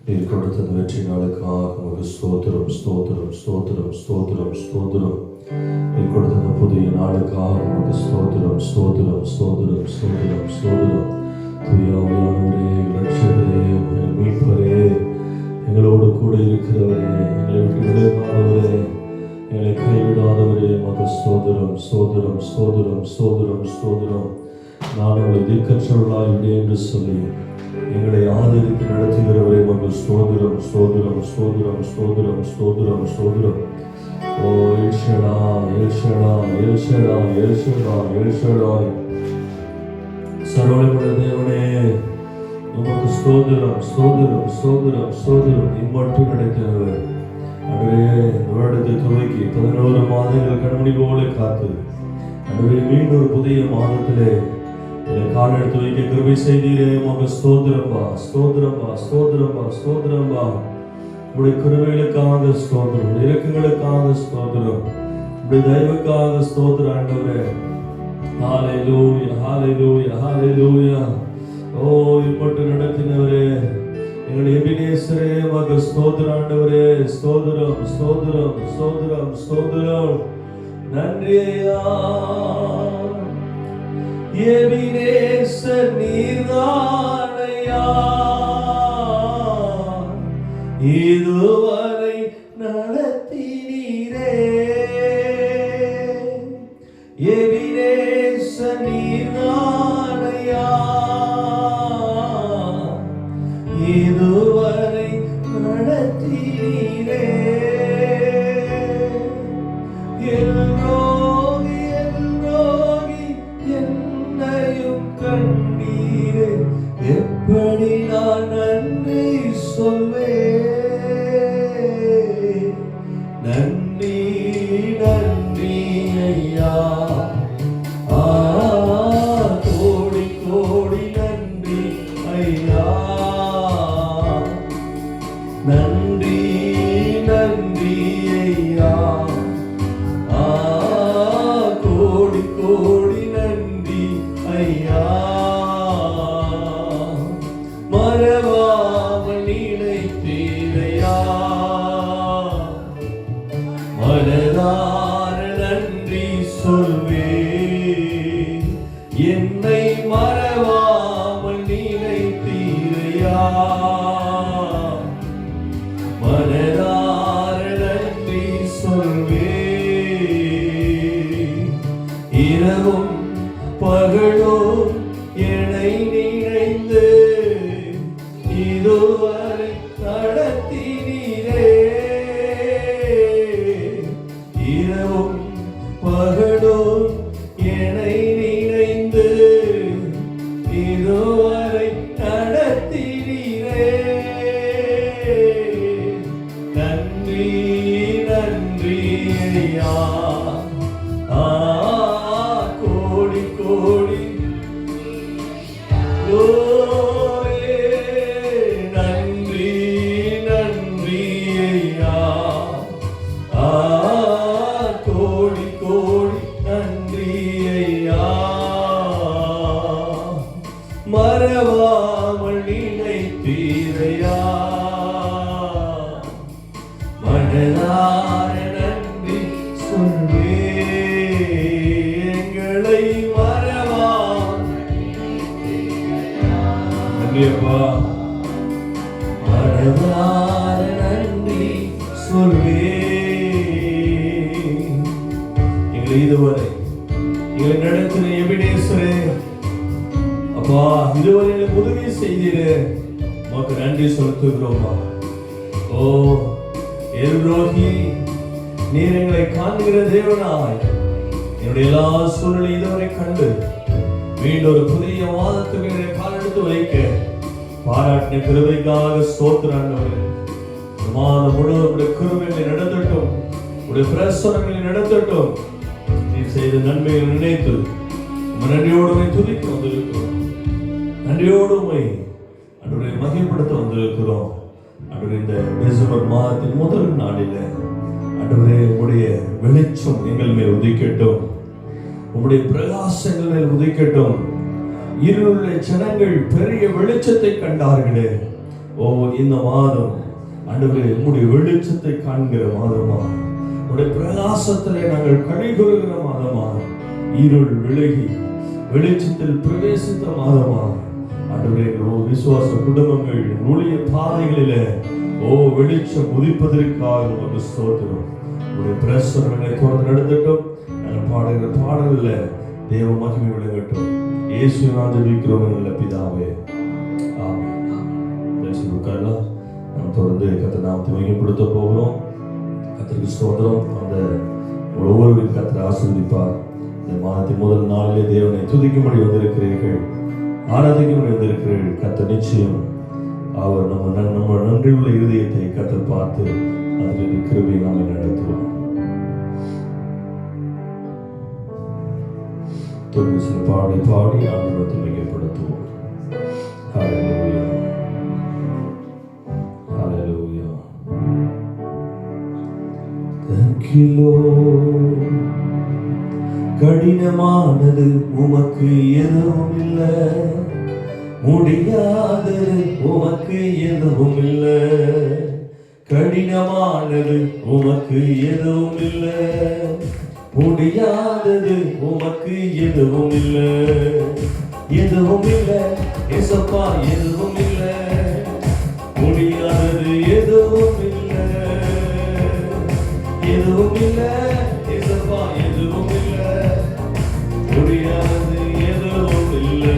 நீர் கொடுத்த வெற்றி நாளுக்காக உமக்கு ஸ்தோத்திரம் ஸ்தோத்திரம் ஸ்தோத்திரம் ஸ்தோத்திரம் ஸ்தோத்திரம். நீர் கொடுத்த புதிய நாளுக்காக உமக்கு ஸ்தோத்திரம் ஸ்தோத்திரம் ஸ்தோத்திரம் ஸ்தோத்திரம் ஸ்தோத்திரம். தூயாவியானவரே, இரட்சகரே, மீட்பரே, எங்களோடு கூட இருக்கிறவரே, எங்களை விட்டு விலகாதவரே, எங்களை கைவிடாதவரே, உமக்கு ஸ்தோத்திரம் ஸ்தோத்திரம் ஸ்தோத்திரம் ஸ்தோத்திரம் ஸ்தோத்திரம். நான் உங்களை திக்கற்றவர்களாய் விடு என்று சொல்லி எங்களை ஆதரித்து நடத்துகிறவரே, உமக்கு ஸ்தோத்திரம் ஸ்தோத்திரம் ஸ்தோத்திரம் ஸ்தோத்திரம் ஸ்தோத்திரம் ஸ்தோத்திரம். ஓ எல்ஷடா எல்ஷடா எல்ஷடா எல்ஷடா எல்ஷடாய், சர்வவல்லமையுள்ள தேவனே, உமக்கு ஸ்தோத்திரம் ஸ்தோத்திரம் ஸ்தோத்திரம் ஸ்தோத்திரம். இம்மட்டும் நடக்கிறவர் அன்றே வருடத்தை துவக்கி 11 மாதங்கள் கண்மணி போல காத்து அன்றே மீண்டும் ஒரு புதிய மாதத்திலே கால் எடுத்து வைக்க கிருபை செய்தீரே, உமக்கு ஸ்தோத்திரம்பா ஸ்தோத்திரம்பா ஸ்தோத்திரம்பா ஸ்தோத்திரம்பா. உடைய கிருபைகளுக்காக ஸ்தோத்திரம், உடைய இரக்கங்களுக்காக ஸ்தோத்திரம், உடைய தயவுக்காக ஸ்தோத்திரம் ஆண்டவரே. ஹல்லேலூயா ஹல்லேலூயா ஹல்லேலூயா. ஓ இப்பட்டு நடத்தினவரே, எங்களுடைய எபினேசரே, உமக்கு ஸ்தோத்திரம் ஆண்டவரே. ஸ்தோத்திரம் ஸ்தோத்திரம் ஸ்தோத்திரம் ஸ்தோத்திரம். நன்றி ஐயா. எபினேசர் நீர்தானையா, இதுவரை நடத்தினீரே. எபினேசர் நீர்தானையா, இதுவரை நடத்தினீரே. கண்ணீரே, எப்படி நான் நன்றி சொல்வேன். நன்றி நன்றி ஐயா, கோடி கோடி நன்றி ஐயா. நன்றி நன்றி ஐயா, கோடி கோடி நன்றி ஐயா. மறவாமல் நினைத்தீரையா, மனதார நன்றி சொல்வேன். என்னை மறவாமல் நினைத்தீரையா, மனதார நன்றி சொல்வேன். இரவும் பகலும் என்னை நினைந்து இதுவரை நடத்தினீரே. இரவும் பகலும் என்னை நினைந்து இதுவரை நடத்தினீரே. நன்றி நன்றி ஐயா, கோடி கோடி. நன்றி நன்றி ஐயா, கோடி கோடி நன்றி ஐயா. மறவாமல் நினைத்தீரையா, மனதார நன்றி சொல்வேன். எங்களை மறவா நன்றியப்பா, மனதார நன்றி சொல்வேன். எங்களை இதுவரை எங்களை நடத்தின எபினேசரே, அப்பா இதுவரை எனக்கு உதவி செய்தீரே, உமக்கு நன்றி செலுத்துகிறோம்மா. ஓ எல்ரோஹி, நீர் எங்களை காண்கிற தேவனாய் என்னுடைய எல்லா சூழ்நிலை இதுவரை கண்டு மீண்டும் ஒரு புதிய மாதத்துக்கு என்னை கால் எடுத்து வைக்க பாராட்டின கிருபைக்காக ஸ்தோத்திரம். மாதம் முழுவதும் கிருபைகளை நடத்தட்டும், உடைய பிரசனங்களை நடத்தட்டும். நீ செய்த நன்மையை நினைத்து நன்றியோடு துதிக்க வந்திருக்கிறோம். நன்றியோடு உம்மை ஆண்டவரே மகிமைப்படுத்த வந்திருக்கிறோம். ஆண்டவரே இந்த டிசம்பர் மாதத்தின் முதல் நாளில் ஆண்டவரே உம்முடைய வெளிச்சம் எங்கள் மேல் உதிக்கட்டும், உம்முடைய பிரகாசங்கள் மேல் உதிக்கட்டும். இருளுள்ள ஜனங்கள் பெரிய வெளிச்சத்தை கண்டார்களே, ஓ இந்த மாதம் ஆண்டவரே உம்முடைய வெளிச்சத்தை காண்கிற மாதமா, உம்முடைய பிரகாசத்திலே நாங்கள் கழிகொள்கிற மாதமா, இருள் விலகி வெளிச்சத்தில் பிரவேசித்த மாதமா ஆண்டவரே விசுவாச குடும்பங்கள் ஊழிய பாதைகளில வெளிச்சம் உதிப்பதற்காக ஒரு ஸ்தோத்திரம். உடைய பிரசவங்களை தொடர்ந்து நடத்தட்டும். நாங்கள் பாடுகிற பாடல்ல தேவ மகிமை விளங்கட்டும். இயேசுவினால் ஜெபிக்கிறோம் நல்ல பிதாவே, ஆமென். உட்காரலாம். நாம் தொடர்ந்து கர்த்தர் நாமத்தை மகிமைப்படுத்த போகிறோம். கர்த்தருக்கு ஸ்தோத்திரம். அந்த ஒவ்வொருவரையும் கர்த்தர் ஆசீர்வதிப்பார். இந்த மாதத்தின் முதல் நாளிலே தேவனை துதிக்கும்படி வந்திருக்கிறீர்கள், ஆராதிக்கும்படி வந்திருக்கிறீர்கள். கர்த்தர் நிச்சயம் அவர் நம்ம நன்றியுள்ள இருதயத்தை கர்த்தர் பார்த்து அதில் கிருபையை நாம நடத்துவோம். சில பாடி பாடி ஆண்டவரை மையப்படுத்துவோம். ஹல்லேலூயா, ஹல்லேலூயா. Thank you Lord. கடினமானது உமக்கு எதுவும் இல்லை, முடியாதது உமக்கு எதுவும் இல்லை. கடினமானது உமக்கு எதுவும் இல்லை, முடியாதது உமக்கு எதுவும் இல்லை. எதுவும் இல்லை ஏசப்பா, எதுவும் இல்லை, முடியாதது எதுவும் இல்லை. எதுவும் இல்லை ஏசப்பா, எதுவும் இல்லை, முடியாதது எதுவும் இல்லை.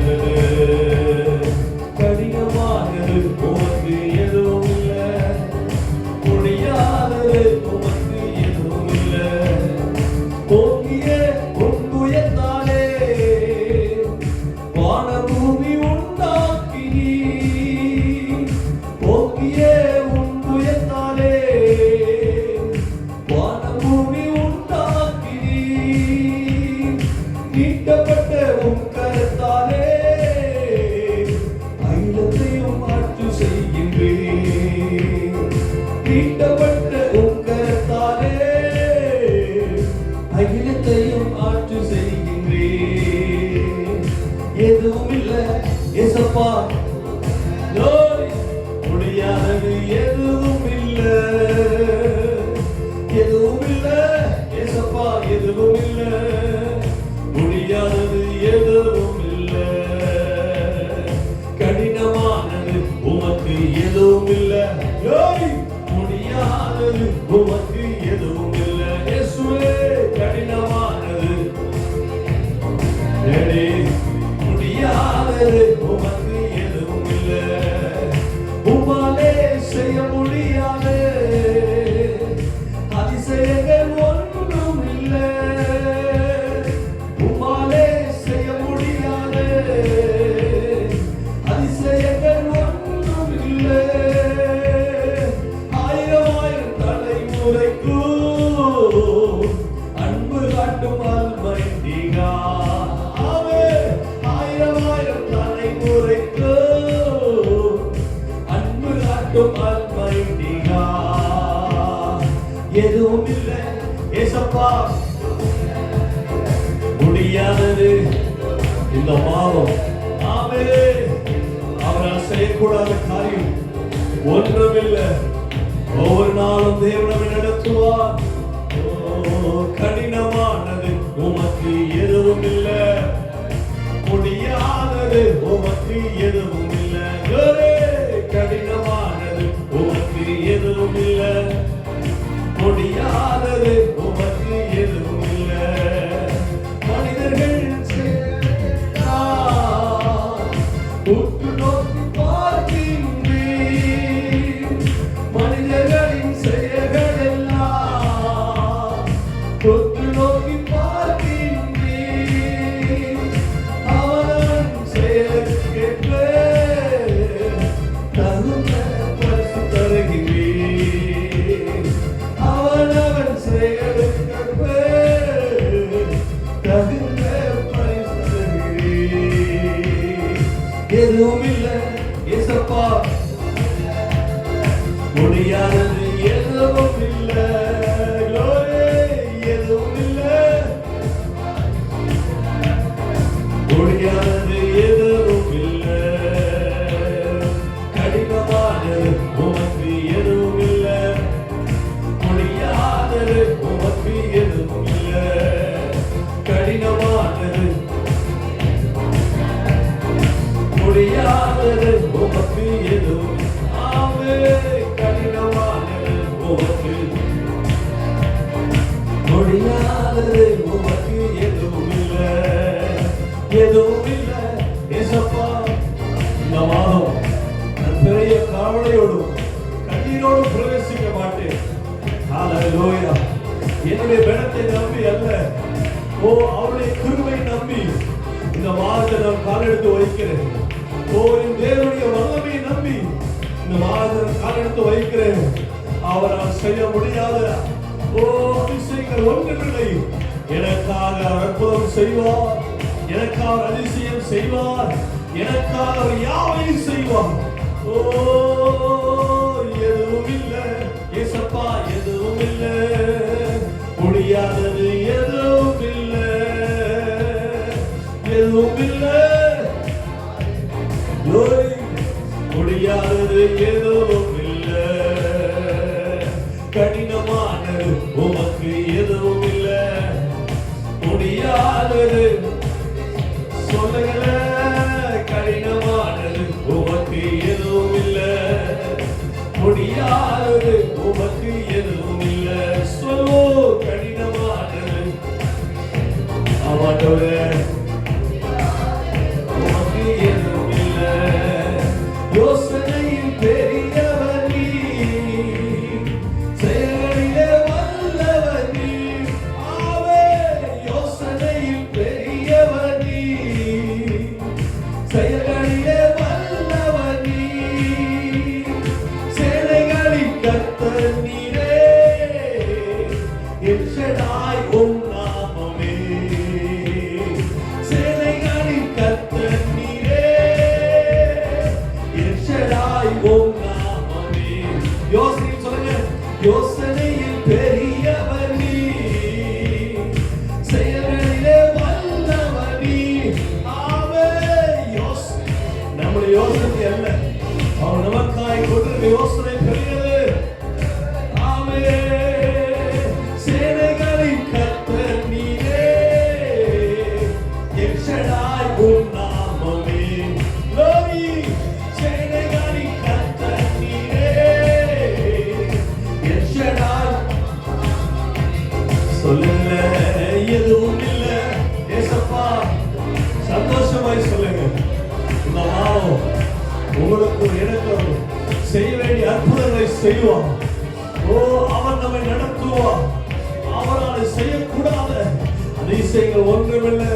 கடினமானது உமக்கு எதுவும் இல்லை, முடியாதது உமக்கு எதுவும் இல்லை. போகிய உன்புயத்தாலே வானபூமி உண்டாக்கினி, போகிய உன்புயத்தாலே வானபூமி உண்டாக்கினி. நீட்டப்பட்ட உன் கரத்தாலே அகிலத்தையும் ஆட்சி செய்கின்றேன். நீட்டப்பட்ட உன் கரத்தாலே அகிலத்தையும் ஆட்சி செய்கின்றேன். எதுவும் இல்லை ஏசப்பா, முடியாதது எதுவும் இல்லை. எதுவும் இல்லை ஏசப்பா, எதுவும் இல்லை, முடியாதது எதுவும் இல்லை. கடினமானது உமக்கு எதுவும் இல்லை, முடியாதது உமக்கு எதுவும் இல்லை. இயேசுவே, கடினமானது முடியாதது உமக்கு எதுவும் இல்லை. உமாலே செய்ய முடியாது அதிசயங்கள் ஒன்றும் இல்லை. உமாலே செய்ய முடியாது அதிசயங்கள் ஒன்றும் இல்லை. ஆயிரம் ஆயிரம் தலைமுறைக்கும் அன்பு காட்டும் அல்மைட்டி God. ஆயிரம் ஆயிரம் தலைமுறைக்கும் அன்பு காட்டும் அல்மைட்டி God. எதுவும் இல்லை ஏசப்பா, முடியாதது இந்த மாதம். அவரால் செய்யக்கூடாத காரியம் ஒன்றுமில்லை. ஒவ்வொரு நாளும் தேவனை நடத்துவார். கடினமானது உமக்கு எதுவும் இல்லை, முடியாதது உமக்கு எதுவும் இல்லை. கடினமானது உமக்கு எதுவும் இல்லை, முடியாதது உமக்கு எதுவும் இல்லை. மனிதர்கள் உற்று நோக்கி பார்க்கின்றேன், மனிதர்களின் செயல்கள் எல்லாம் உற்று நோக்கி பார்க்கின்றேன். அவன் செயலுக்கேற்ற தகுந்த பரிசு தருகிறேன். அவன் செயலுக்கேற்ற தகுந்த பரிசு தருகிறேன். எதுவும் இல்லை ஏசப்பா, முடியாதது எதுவும் இல்லை, எதுவும் இல்லை, முடியாதது எதுவும் இல்லை, கடினமானது உமக்கு எதுவும் இல்லை, முடியாதது உமக்கு எதுவும் இல்லை, கடினமானது முடியாதது உமக்கு எதுவும், ஆமே, கடினமானது உமக்கு முடியாதது உமக்கு எதுவும் இல்லை, எதுவும் இல்லை ஏசப்பா. இந்த மாதம் நான் பெரிய கவலையோடும் கண்ணீரோடும் பிரவேசிக்க மாட்டேன். ஹல்லேலூயா. என்னுடைய பலத்தை நம்பி அல்ல, ஓ அவருடைய கிருபை நம்பி இந்த மாதத்தை நான் காலெடுத்து வைக்கிறேன். ஓ என் தேவனுடைய வல்லமையை நம்பி இந்த மாதத்தை காலெடுத்து வைக்கிறேன். அவரால் செய்ய முடியாத ஓ அதிசயங்கள் ஒன்றுமில்லை. எனக்காக அற்புதம் செய்வார், எனக்காக அதிசயம் செய்வார், எனக்காக அவர் யாவையும் செய்வார். ஓ எதுவும் இல்லை ஏசப்பா, எதுவும் இல்லை, முடியாதது எதுவும் இல்லை, எதுவும் இல்லை, முடியாதது எதுவும் இல்லை, கடினமானது உமக்கு எதுவும் இல்லை, முடியாதது சொல்லுங்க, கடினமானது உமக்கு எதுவும் இல்லை, முடியாதது உமக்கு எதுவும் இல்லை, சொல்லோ கடினமானது ஆமாண்டவரே உமக்கு எதுவும் இல்லை. யோசனையில் பெரியவர் நீ, செயல்களிலே வல்லவர் நீ, ஆவே யோசனையில் பெரியவர் நீ, செயல்களிலே வல்லவர் நீ, சேனைகளின் கர்த்தர் நீரே, எல் ஷடாய் உம் நாமமே, சேனைகளின் கர்த்தர் நீரே, எல் ஷடாய் உம் நாமமே. யோசனை சொல்லுங்க, யோசனையில் பெரியவர் நீ, செயல்களிலே வல்லவர் நீ, ஆவே நம்முடைய யோசனை அல்ல, அவர் நமக்காய் கொண்டிருக்கிற யோசனை பெரியது. ஆமே, சேனைகளின் கர்த்தர் நீரே, எல் ஷடாய் உம் நாமமே, லோரி சேனைகளின் கர்த்தர் நீரே, எல் ஷடாய். சொல்லுங்க, எதுவும் இல்லை ஏசப்பா, சந்தோஷமாய் சொல்லுங்க. இந்த மாதம் உங்களுக்கு எனக்கும் செய்ய வேண்டிய அற்புதங்களை செய்வார். ஓ அவர் நம்மை நடத்துவார். அவரால் செய்யக்கூடாத அதிசயங்கள் ஒன்றுமில்லை.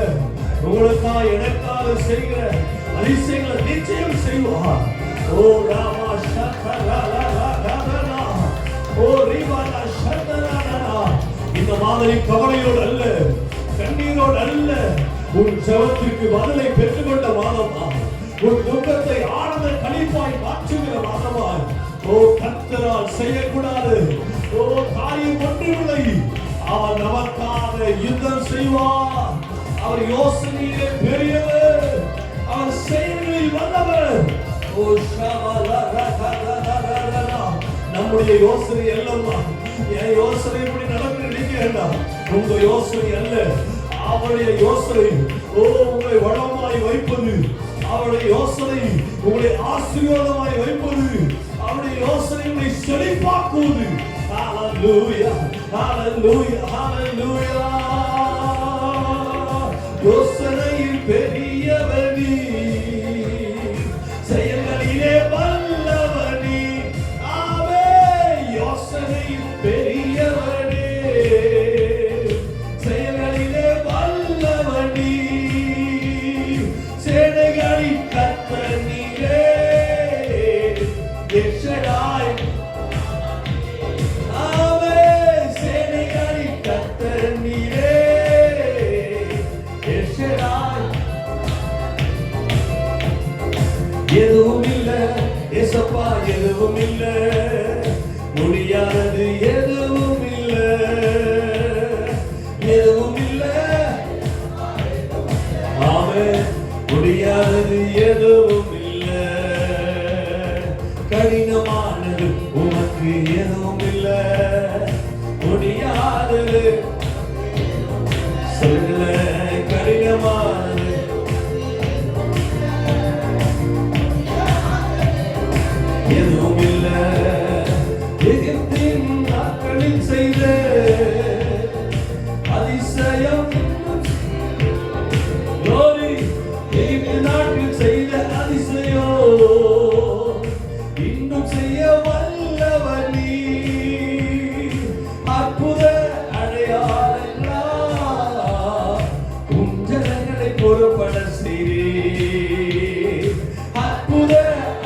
உங்களுக்காக எனக்காக செய்கிற அதிசயங்களை நிச்சயம் செய்வார். ஓ ராமா ஷக்கரலலலலலா, ஓ ரிவாலா ஷக்கரலலலா. இந்த மாதிரி கவலையோடு அல்ல, கண்ணீரோடு அல்ல, உன் ஜெபத்திற்கு பதிலை பெற்றுக்கொண்ட மாதமா, உன் துக்கத்தை ஆனந்த களிப்பாய் மாற்றுகிற மாதமாய். ஓ கர்த்தரால் செய்யக்கூடாது ஓ காரியம் ஒன்றுமில்லை. அவர் நமக்காக யுத்தம் செய்வார். அவர் யோசனையிலே பெரியவர், அவர் செயல்களில் வல்லவர். ஓ நம்முடைய யோசனை அல்லவா, என் யோசனை இப்படி நடந்து நினைக்கிறேன்டா, உங்க யோசனை அல்ல, அவருடைய யோசனை. ஓ உங்களை வளமாய் வைப்பது, அவருடைய யோசனை உங்களை ஆசீர்வாதமாய் வைப்பது, அவருடைய யோசனை உங்களை செழிப்பாக்குவது. ஹalleluya ஹalleluya ஹalleluya. யோசனையில் பெரியவர் நீ, செயல்களிலே வல்லவர் நீ, ஆவே யோசனையில் பெரியவர் நீ, செயல்களிலே வல்லவர் நீ, சேனைகளின் கர்த்தர் நீரே, எல் ஷடாய். ஆவே சேனைகளின் கர்த்தர் நீரே, எதுவும் இல்ல ஏசப்பா, எதுவும் இல்ல, முடியாதது எதுவும் இல்ல, எதுவும் இல்ல, ஆமென், முடியாதது எதுவும் இல்ல, கடினமானது உமக்கு எதுவும் இல்ல, முடியாதது சொல்ல, கடினமானது எதுவும் இல்ல, எகிப்தின் நாட்களில் செய்த அதிசயம், எகிப்தின் நாட்டில் செய்த அதிசயம் இன்னும் செய்ய வல்லவர் நீ, அற்புத அடையாளங்களா உம் ஜனங்களை பொறுப்பட செய்தீர், அற்புத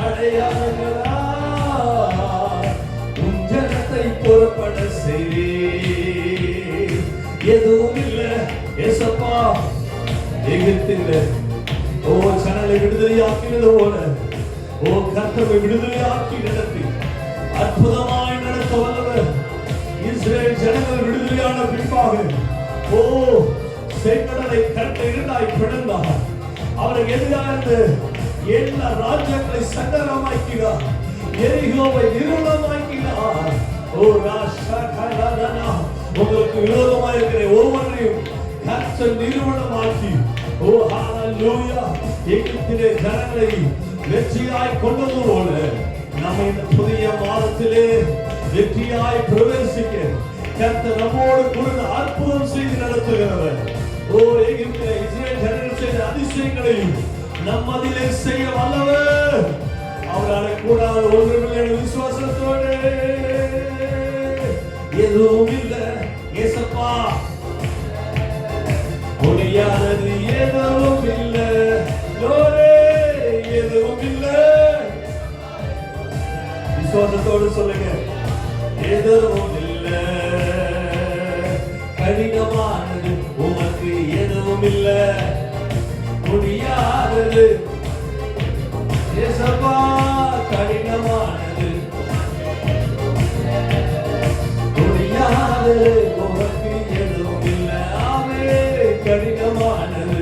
அடையாளங்களா உம் ஜனத்தை பொறுப்பட செய்தீர், எதுவும் இல்ல ஏசப்பா, எகிப்தில் ஓ ஜனங்களை விடுதலையாக்கினது போல ஓ கர்த்தரை விடுதலையாக்கி நடத்தி அற்புதமாய் நடத்த வல்லவர். இஸ்ரேல் ஜனங்கள் விடுதலையான பின்பாக ஓ செங்கடலை கட்டை இரண்டாய் பிளந்தார், அவருக்கு எதிராக எல்லா ராஜ்யங்களை சங்கரமாக்கினார், எரிகோவை நிர்மூலமாக்கினார். ஓ ராஷா கலதனா, உங்களுக்கு விரோதமாக இருக்கிற ஒவ்வொன்றையும் கர்த்தர் நிர்மூலமாக்கி ஓ ஹalleluya எகிப்திலே ஜனங்களை வெற்றியாய் கொண்டது போல நம்ம இந்த புதிய மாதத்திலே வெற்றியாய் பிரவேசிக்க கர்த்தர் நம்மோடு கூட அற்புதம் செய்து நடத்துகிறவர். ஓ எகிப்திலே இஸ்ரேல் ஜனங்கள் செய்த அதிசயங்களையும் நம்மதிலே செய்ய வல்லவர். அவரால் கூடாத ஒன்றுமில்லை என்ற விசுவாசத்தோடு எதுவும் இல்லை ஏசப்பா, முடியாதது எதுவும் இல்ல, எதுவும் இல்ல, விசுவாசத்தோடு சொல்லுங்க, எதுவும் இல்ல, கடினமானது உமக்கு எதுவும் இல்ல, முடியாதது ஏசப்பா, கடினமானது முடியாதது உமக்கு எதுவும் இல்ல, கடினமானது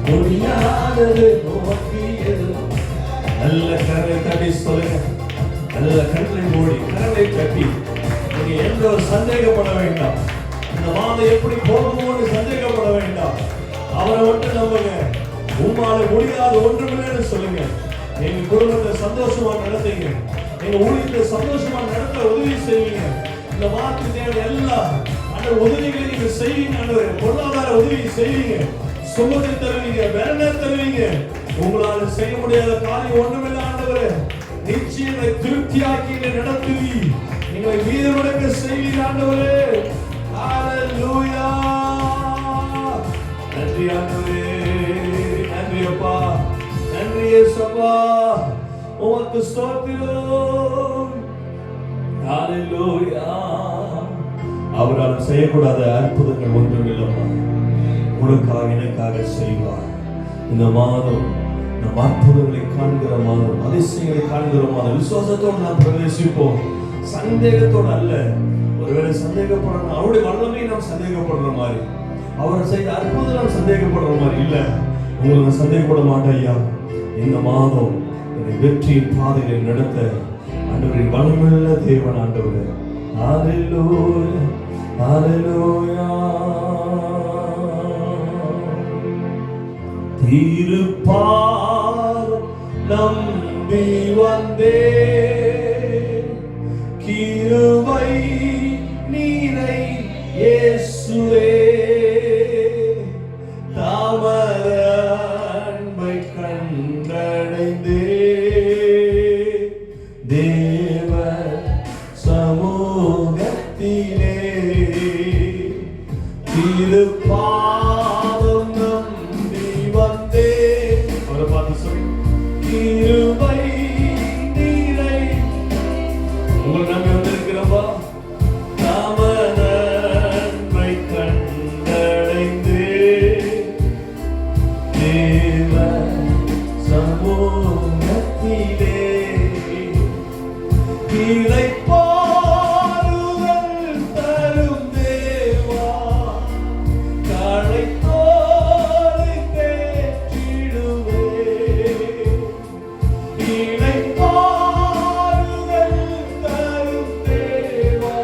முடியாதது உமக்கு எதுவும். நல்ல கரலை தட்டி சொல்லுங்க, நல்ல கரலை மூடி கரலை கட்டி நீங்க எந்த ஒரு சந்தேகப்பட வேண்டாம், இந்த மாதம் எப்படி போகுமோன்னு சந்தேகப்பட வேண்டாம், அவரை மட்டும் நம்புங்க, உம்மால முடியாத ஒன்றுமில்லைன்னு சொல்லுங்க. எங்க குடும்பத்தை சந்தோஷமா நடத்துங்க, எங்க ஊழியத்தை சந்தோஷமா நடத்த உதவி செய்யுங்க, இந்த மாதத்துக்கு தேவை எல்லாம் அந்த உதவிகளை நீங்க செய்வீங்க, பொருளாதார உதவி செய்வீங்க, சுமத்தை தருவீங்க, வேலை தருவீங்க, உங்களால செய்ய முடியாத காரியம் ஒண்ணுமில்லை ஆண்டவரே, நிச்சயத்தை திருப்தியாக்கி நடத்துவி, நீங்களை வீரமுடங்க செய்வீங்க ஆண்டவரே. ஹalleluya, நன்றி ஆண்டவரே, நன்றி அப்பா, நன்றி இயேசுப்பா, உமக்கு ஸ்தோத்திரம். ஹalleluya, அவரால் செய்யக்கூடாத அற்புதங்கள் ஒன்றும் இல்லைப்பா, உனக்காக எனக்காக செய்வார். இந்த மாதம் நம் அற்புதங்களை காண்கிற மாதம், அதிசயங்களை காண்கிற மாதம், விசுவாசத்தோடு நாம் பிரவேசிப்போம், சந்தேகத்தோடு அல்ல. ஒருவேளை சந்தேகப்படணும், அவருடைய வல்லமையை நாம் சந்தேகப்படுற மாதிரி, அவர் செய்த அற்புதம் நாம் சந்தேகப்படுற மாதிரி இல்ல, உங்களுக்கு சந்தேகப்பட மாட்டேன் ஐயா. இந்த மாதம் என்னை வெற்றியின் பாதையை நடத்த ஆண்டவரின் வல்லமையுள்ள தேவன் ஆண்டவர். ஹalleluya, ஹalleluya. திருப்பாதம் நம்பி வந்தே, கிருபை நீரை இயேசுவே, தாமர அன்பை கண்டடைந்தே, தேவ சமூகத்திலே திருப்பாதம் நம்பி வந்தே. அவரை பார்த்து சொல்லி, கிருபை நீரை, உங்களை நம்பி வந்திருக்கிறப்பா, தாமர அன்பை கண்ட சமூகத்திலே இளைப்பாறுதல் தரும் தேவா, களைத்தோரை தேற்றிடுவே. இளைப்பாறுதல் தரும் தேவா,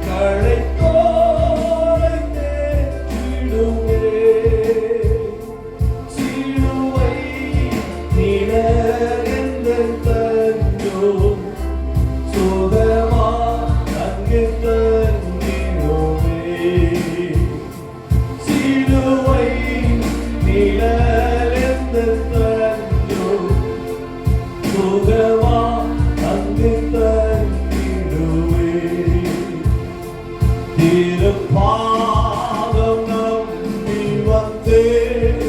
களைத்தோரை தேற்றிடுவே. சிலுவை நிழலெந்தன் தஞ்சம், சுகமா அங்கே தங்கிடுவே. சிலுவை நிழலெந்தன் தஞ்சம், சுகமா அங்கே தங்கிடுவே. திருப்பாதம் நம்பி வந்தேன்,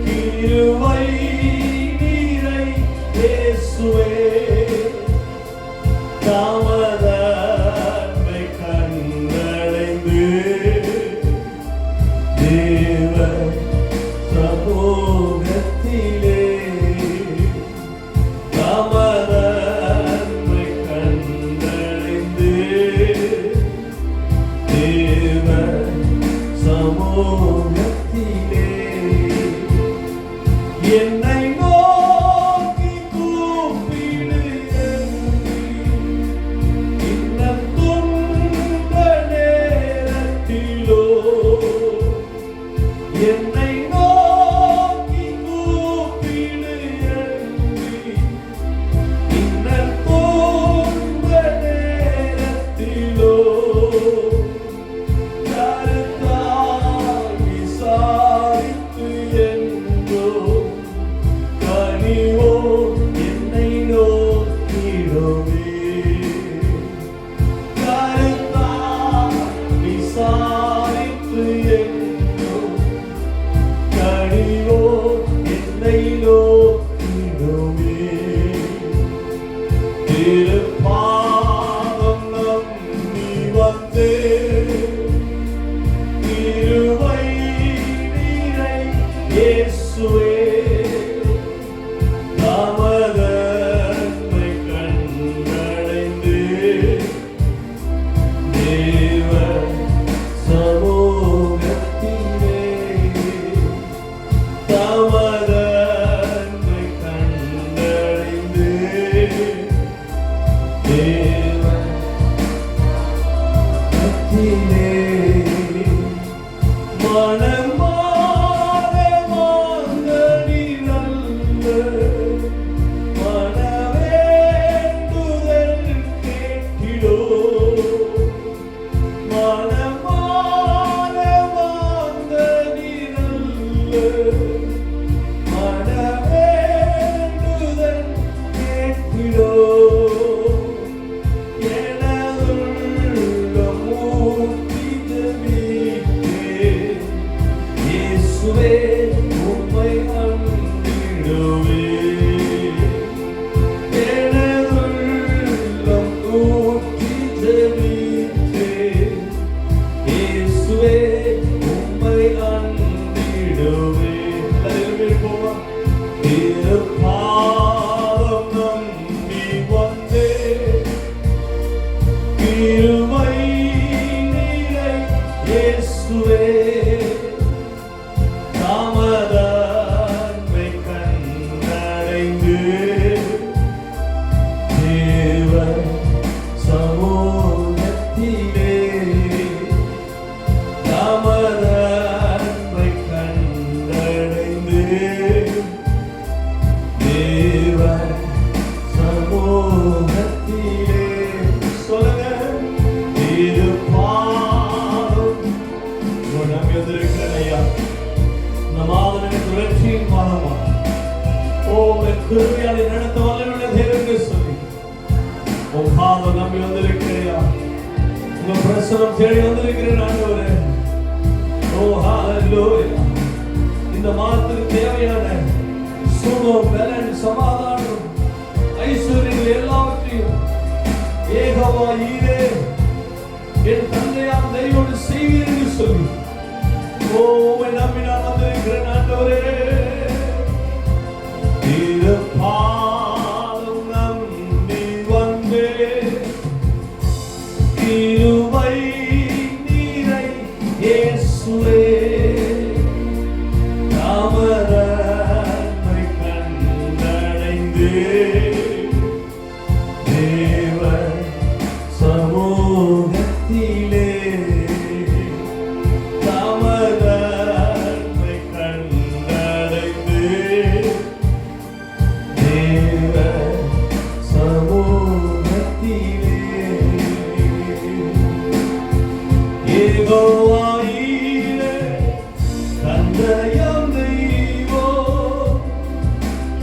கிருபை நீரை இயேசுவே. தாமத அன்பை கண்டடைந்து தேவ சமூகத்திலே. தாமத அன்பை கண்டடைந்து தேவ சமூகத்திலே. என்னை நோக்கி கூப்பிடு இன்னும் துன்ப நேரத்திலோ. என்னை நோக்கி கூப்பிடு இன்னும் துன்ப நேரத்திலோ. கருத்தாய் விசாரித்து என்றோ கனிவோ என்னை நோக்கிடுவே. கருத்தாய் விசாரித்து என்றோ கனிவோ என்னை நோக்கிடுவே. திருப்பாதம் நம்பி வந்தேன், கிருபை நீரை இயேசுவே. தாமத அன்பை கண்டடைந்து தேவ சமூகத்திலே. தாமத அன்பை கண்டடைந்து தேவ சமூகத்திலே. மனமாற மாந்தனி நல்ல மனவேண்டுதல் கேட்டிடோ. மனமாற மாந்தனி நல்ல மனவேண்டுதல் கேட்டிடோ. எனதுள்ளம் ஊற்றி ஜெபித்தேன், இயேசுவே உம்மை அண்டிடுவே. எனதுள்ளம் ஊற்றி ஜெபித்தேன், இயேசுவே உம்மை அண்டிடுவே. திருப்பாதம் நம்பி வந்தேன், கிருபை நீரை இயேசுவே. தாமத அன்பை கண்டடைந்து தேவ சமூகத்திலே. தாமத அன்பை கண்டடைந்து தேவ சமூகத்திலே. சொல்லுங்க. திருப்பாதம் நம்பி வந்திருக்கிறேன் ஐயா. இந்த மாதம் எனக்கு வெற்றியின் மாதமா. ஓ கிருபையாலே நடத்த வல்லமையுள்ள தேவனுக்கு சொல்லி உன் பாதம் நம்பி வந்திருக்கிறையா. உங்க பிரசனம் தேடி வந்திருக்கிறேன் ஆண்டவரே. ஓ ஹalleluya. இந்த மாதத்துக்கு தேவையான சுகம், பலன், சமாதானம், ஐஸ்வர்யங்கள் எல்லாவற்றையும் ஏகோவா ஈரே என் தந்தையாம் தெய்வம் செய்வீர் என்று சொல்லி நம்பி நான் வந்திருக்கிறேன். இருக்கிற ஆண்டவரே, திருப்பாதம் நம்பி வந்தேன், கிருபை நீரை இயேசுவே, தாமரை கண்டடைந்து தேவ சமூகத்திலே, தாமரை கண்டடைந்து தேவ சமூகத்திலே, யெகோவாயிலே தந்தையாம் தெய்வம்,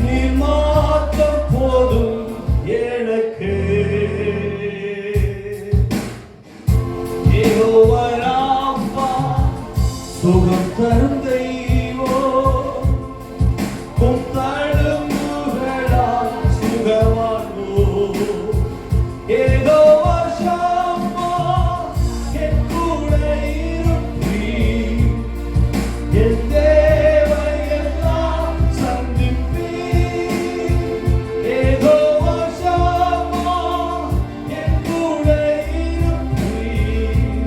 நீர் மாத்திரம் போதும் எனக்கு. யெகோவா ராப்பா சுகம் தரும் தெய்வம், உம் தழும்புகளால் சுகமாகுவோம். யெகோவா ஷம்மா என் கூட இருப்பீர், என் தேவையெல்லாம் சந்திப்பீர். யெகோவா ஷம்மா என் கூட இருப்பீர்,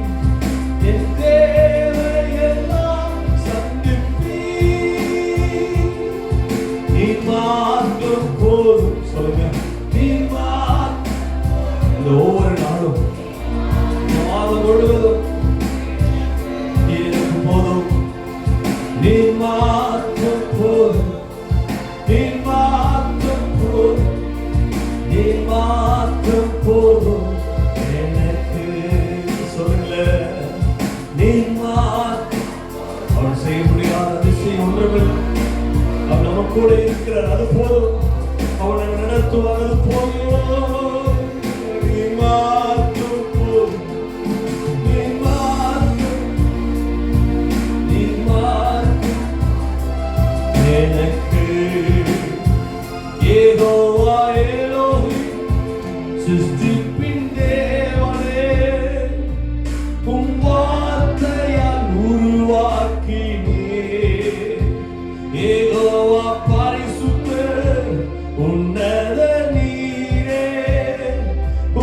என் தேவையெல்லாம் சந்திப்பீர். நீர் மாத்திரம் போதும். சொல்லுங்க, நீர் மாத்திரம். இந்த ஒவ்வொரு நாளும் மாதம் முழுவதும் நீர் எனக்கு போதும், நீர் மாத்திரம் போதும், நீர் மாத்திரம் போதும், நீர் மாத்திரம் போதும் எனக்கு. சொல்லுங்களேன், நீர் மாத்திரம். அவன் செய்ய முடியாத அதிசயம் ஒன்றுமில்லை. அவன் நம்ம கூட இருக்கிறார், அது போதும். அவனை நடத்துவார், அது போதும். நீர் மாத்திரம் போதும், நீர் மாத்திரம், நீர் மாத்திரம் எனக்கு. யெகோவா எலோஹிம் சிருஷ்டிப்பின் தேவனே, உம் வார்த்தையால் உருவாக்கினீர். யெகோவா பரிசுத்தர், உன்னத நீரே,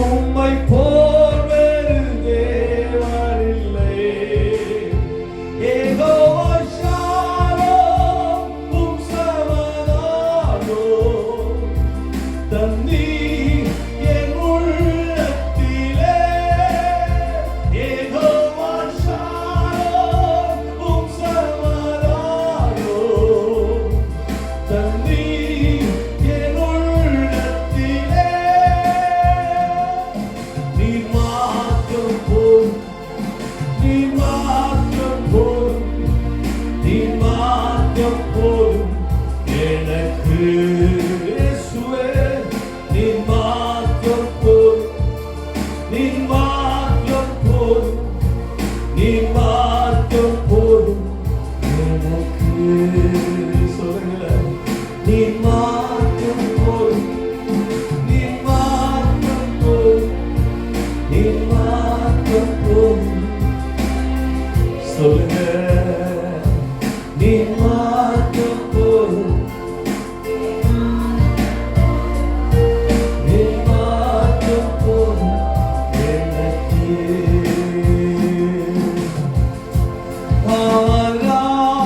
உம்மை போல் வேறு தேவனில்லை. யெகோவா ஷாலோம், உம் சமாதானம் தந்தீர் என் உள்ளத்திலே. யெகோவா ஷாலோம், உம் சமாதானம் தந்தீர் என் உள்ளத்திலே. நீர் மாத்திரம் போதும், நீர் மாத்திரம் போதும், நீர் மாத்திரம் போதும் எனக்கு. இயேசுவே, நீர் மாத்திரம் போதும், நீர் மாத்திரம் போதும், நீர் மாத்திரம் போதும் எனக்கு. சொல்லுங்களேன், நீர் மாத்திரம் போதும், நீர் மாத்திரம் போதும், நீர் மாத்திரம் போதும். சொல்லுங்க, நீர் மாத்திரம் போதும், நீர் மாத்திரம் போதும் எனக்கு.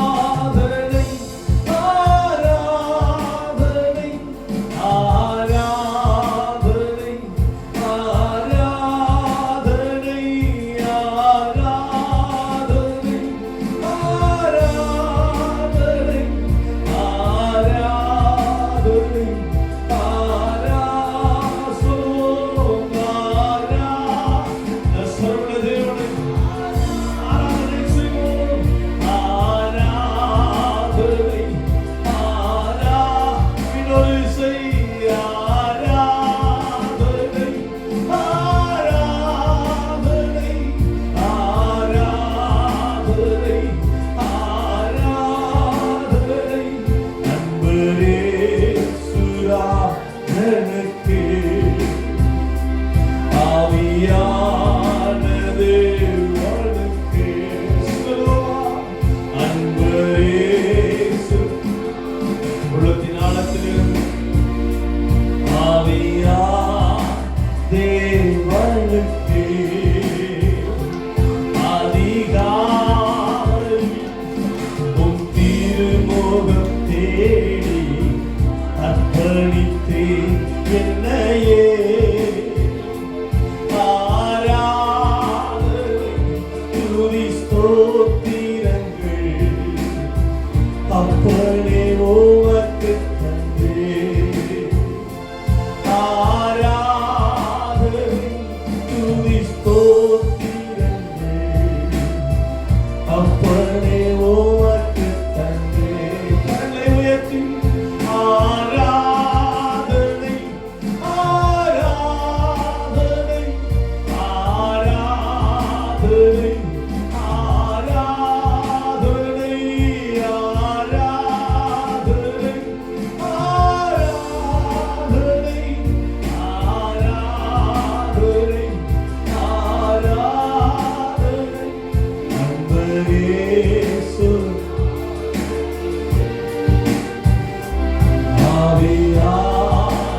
ஆராதனை அப்பனே உமக்கு நன்றி. ஆராதனை துதி ஸ்தோத்திரங்கள் அப்பனே உமக்கு நன்றி. கரங்களை உயர்த்தி ஆராதனை ஆராதனை ஆராதனை ஆராதனை ஆராதனை ஆராதனை ஆராதனை ஆராதனை அன்பரேசு ஆவியானவரே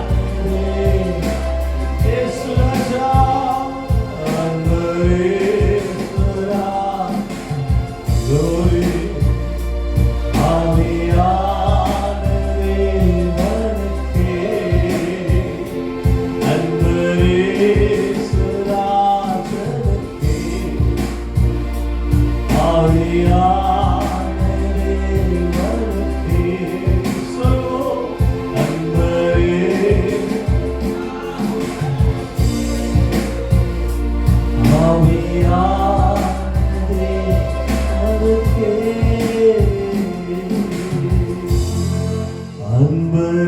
இயேசு ராஜா அன்பரேசுரா glory ஆவியானவரே வணக்கே அன்பரேசுரா ஜனக்கே ஆவியானவரே வணக்கே சொல்லோ அன்பரே ஆவியானவரே வணக்கே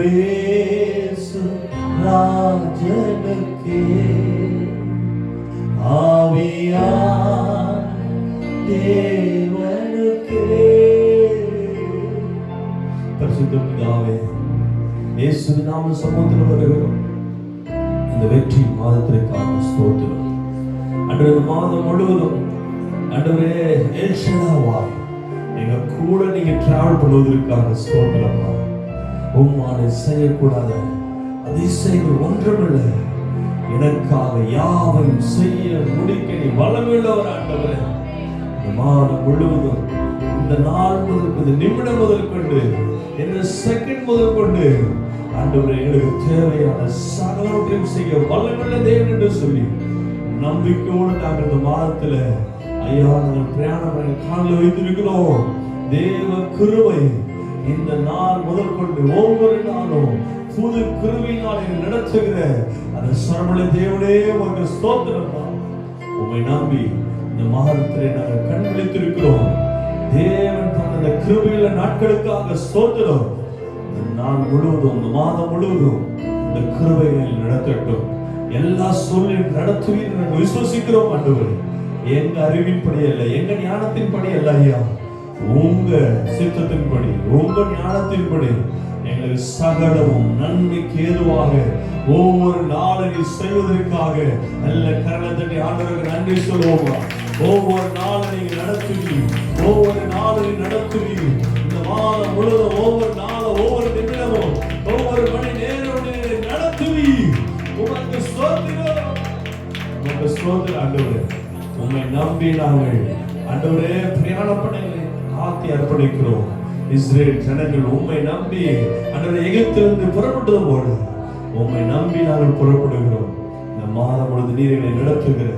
அன்பரேசு ராஜனுக்கே ஆவியான தேவனுக்கே. பரிசுத்த பிதாவே, இயேசுவின் நாம சமூகத்தில் வருகிறோம். இந்த வெற்றி மாதத்திற்காக ஸ்தோத்திரம். அன்று இந்த மாதம் முழுவதும் ஆண்டவரே எல் ஷடாவாய் எங்க கூட நீங்க டிராவல் பண்ணுவதற்காக ஸ்தோத்திரமா. உம்மால செய்யக்கூடாத அதிசயங்கள் ஒன்றுமில்லை. எனக்காக யாவையும் செய்ய முடிக்க நீ வல்லமையுள்ளவர் ஆண்டவரே. இந்த மாதம் முழுவதும் இந்த நாள் முதல் இந்த நிமிடம் முதல் கொண்டு இந்த செகண்ட் முதல் கொண்டு ஆண்டவரே எங்களுக்கு தேவையான சகலவற்றையும் செய்ய வல்லமையுள்ள தேவன் என்று சொல்லி நம்பிக்கையோடு நாங்கள் இந்த மாதத்துல ஐயா நாங்கள் பிரயாணம் காலில் வைத்திருக்கிறோம். தேவ கிருபை இந்த நாள் முதல் கொண்டு ஒவ்வொரு நாளும் புது கிருபையினால் நடத்துகிற அந்த சர்வல தேவனே உமக்கு ஸ்தோத்திரம். உம்மை நம்பி இந்த மாதத்திலே நாங்கள் கண் விழித்திருக்கிறோம். தேவன் தந்த கிருபையுள்ள நாட்களுக்காக ஸ்தோத்திரம். இந்த நாள் முழுவதும் இந்த மாதம் முழுவதும் இந்த கிருபைகளில் நடத்தட்டும். எல்லா சூழ்நிலையும் நடத்துவீர் நாங்கள் விசுவசிக்கிறோம் ஆண்டவரே. எங்க அறிவின்படி அல்ல, எங்க ஞானத்தின்படி அல்ல ஐயா, உங்க சித்தத்தின்படி உங்க ஞானத்தின்படி எங்களுக்கு சகலமும் நன்மைக்கு ஏதுவாக ஒவ்வொரு நாளையும் செய்வதற்காக நல்ல கரணத்தை ஆண்டவருக்கு நன்றி சொல்லுவோமா. ஒவ்வொரு நாளும் நீங்க நடத்துவீ, ஒவ்வொரு நாளையும் நடத்துவீ. இந்த மாதம் முழுவதும் ஒவ்வொரு நாளும் ஒவ்வொரு நிமிடமும் ஒவ்வொரு மணி நேரம் நடத்துவீ. உமக்கு ஸ்தோத்திரம், உமக்கு ஸ்தோத்திரம் ஆண்டவரே. உம்மை நம்பி நாங்கள் ஆண்டவரே பிரயாணம் பண்ணங்களை காத்தி அர்ப்பணிக்கிறோம். இஸ்ரேல் ஜனங்கள் உம்மை நம்பி ஆண்டவரே எகிப்திலிருந்து புறப்பட்டது போல உம்மை நம்பி நாங்கள் புறப்படுகிறோம். இந்த மாதம் பொழுது நீர்களை நடத்துகிற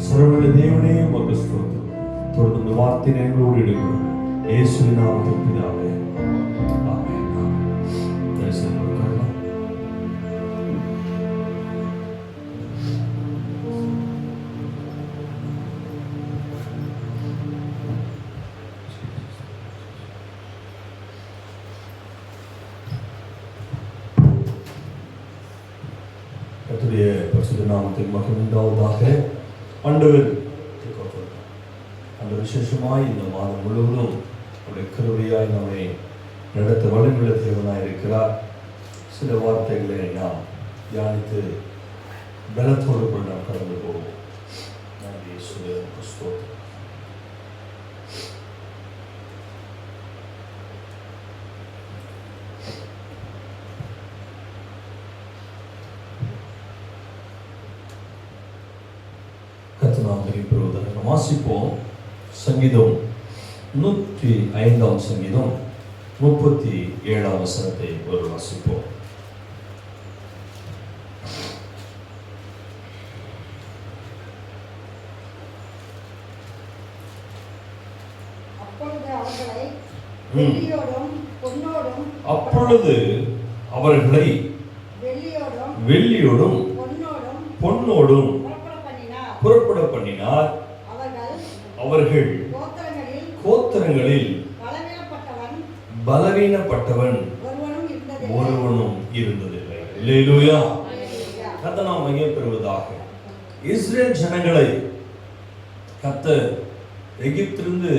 சர்வ தேவனே உமக்கு ஸ்தோத்திரம். தொடர்ந்து இந்த வார்த்தையை எங்களோடு எடுக்கிறோம். இயேசுவின் நாமத்தில் பிதாவே, ஆமென். தரிசனம் உட்காரலாம். கர்த்தருடைய பரிசுத்த நாமத்துக்கு மகிமை உண்டாவதாக. ஆண்டவர் அந்த விசேஷமாய் இந்த மாதம் முழுவதும் அவருடைய கிருபையாய் நம்மை நடத்த வழிமுள்ள தேவனாய் இருக்கிறார். சில வார்த்தைகளை நாம் தியானித்து பலத்தோடு கொண்டு நாம் கடந்து போவோம். நன்றி ஸ்தோத்திரம். கர்த்தர் வாசிப்போம். சங்கீதம் 105 சங்கீதம் 37 வசனத்தை ஒரு வாசிப்போம். அப்பொழுது அவர்களை வெள்ளியோடும் அப்பொழுது அவர்களை வெள்ளியோடும் பொன்னோடும் புறப்பட பண்ணினார். அவர்கள் கோத்திரங்களில் பலவீனப்பட்டவன் ஒருவனும் இருந்ததில்லை. அல்லேலூயா. கர்த்தர் நாமம் மகிமைப்படுவதாக. இஸ்ரேல் ஜனங்களை கர்த்தர் எகிப்திலிருந்து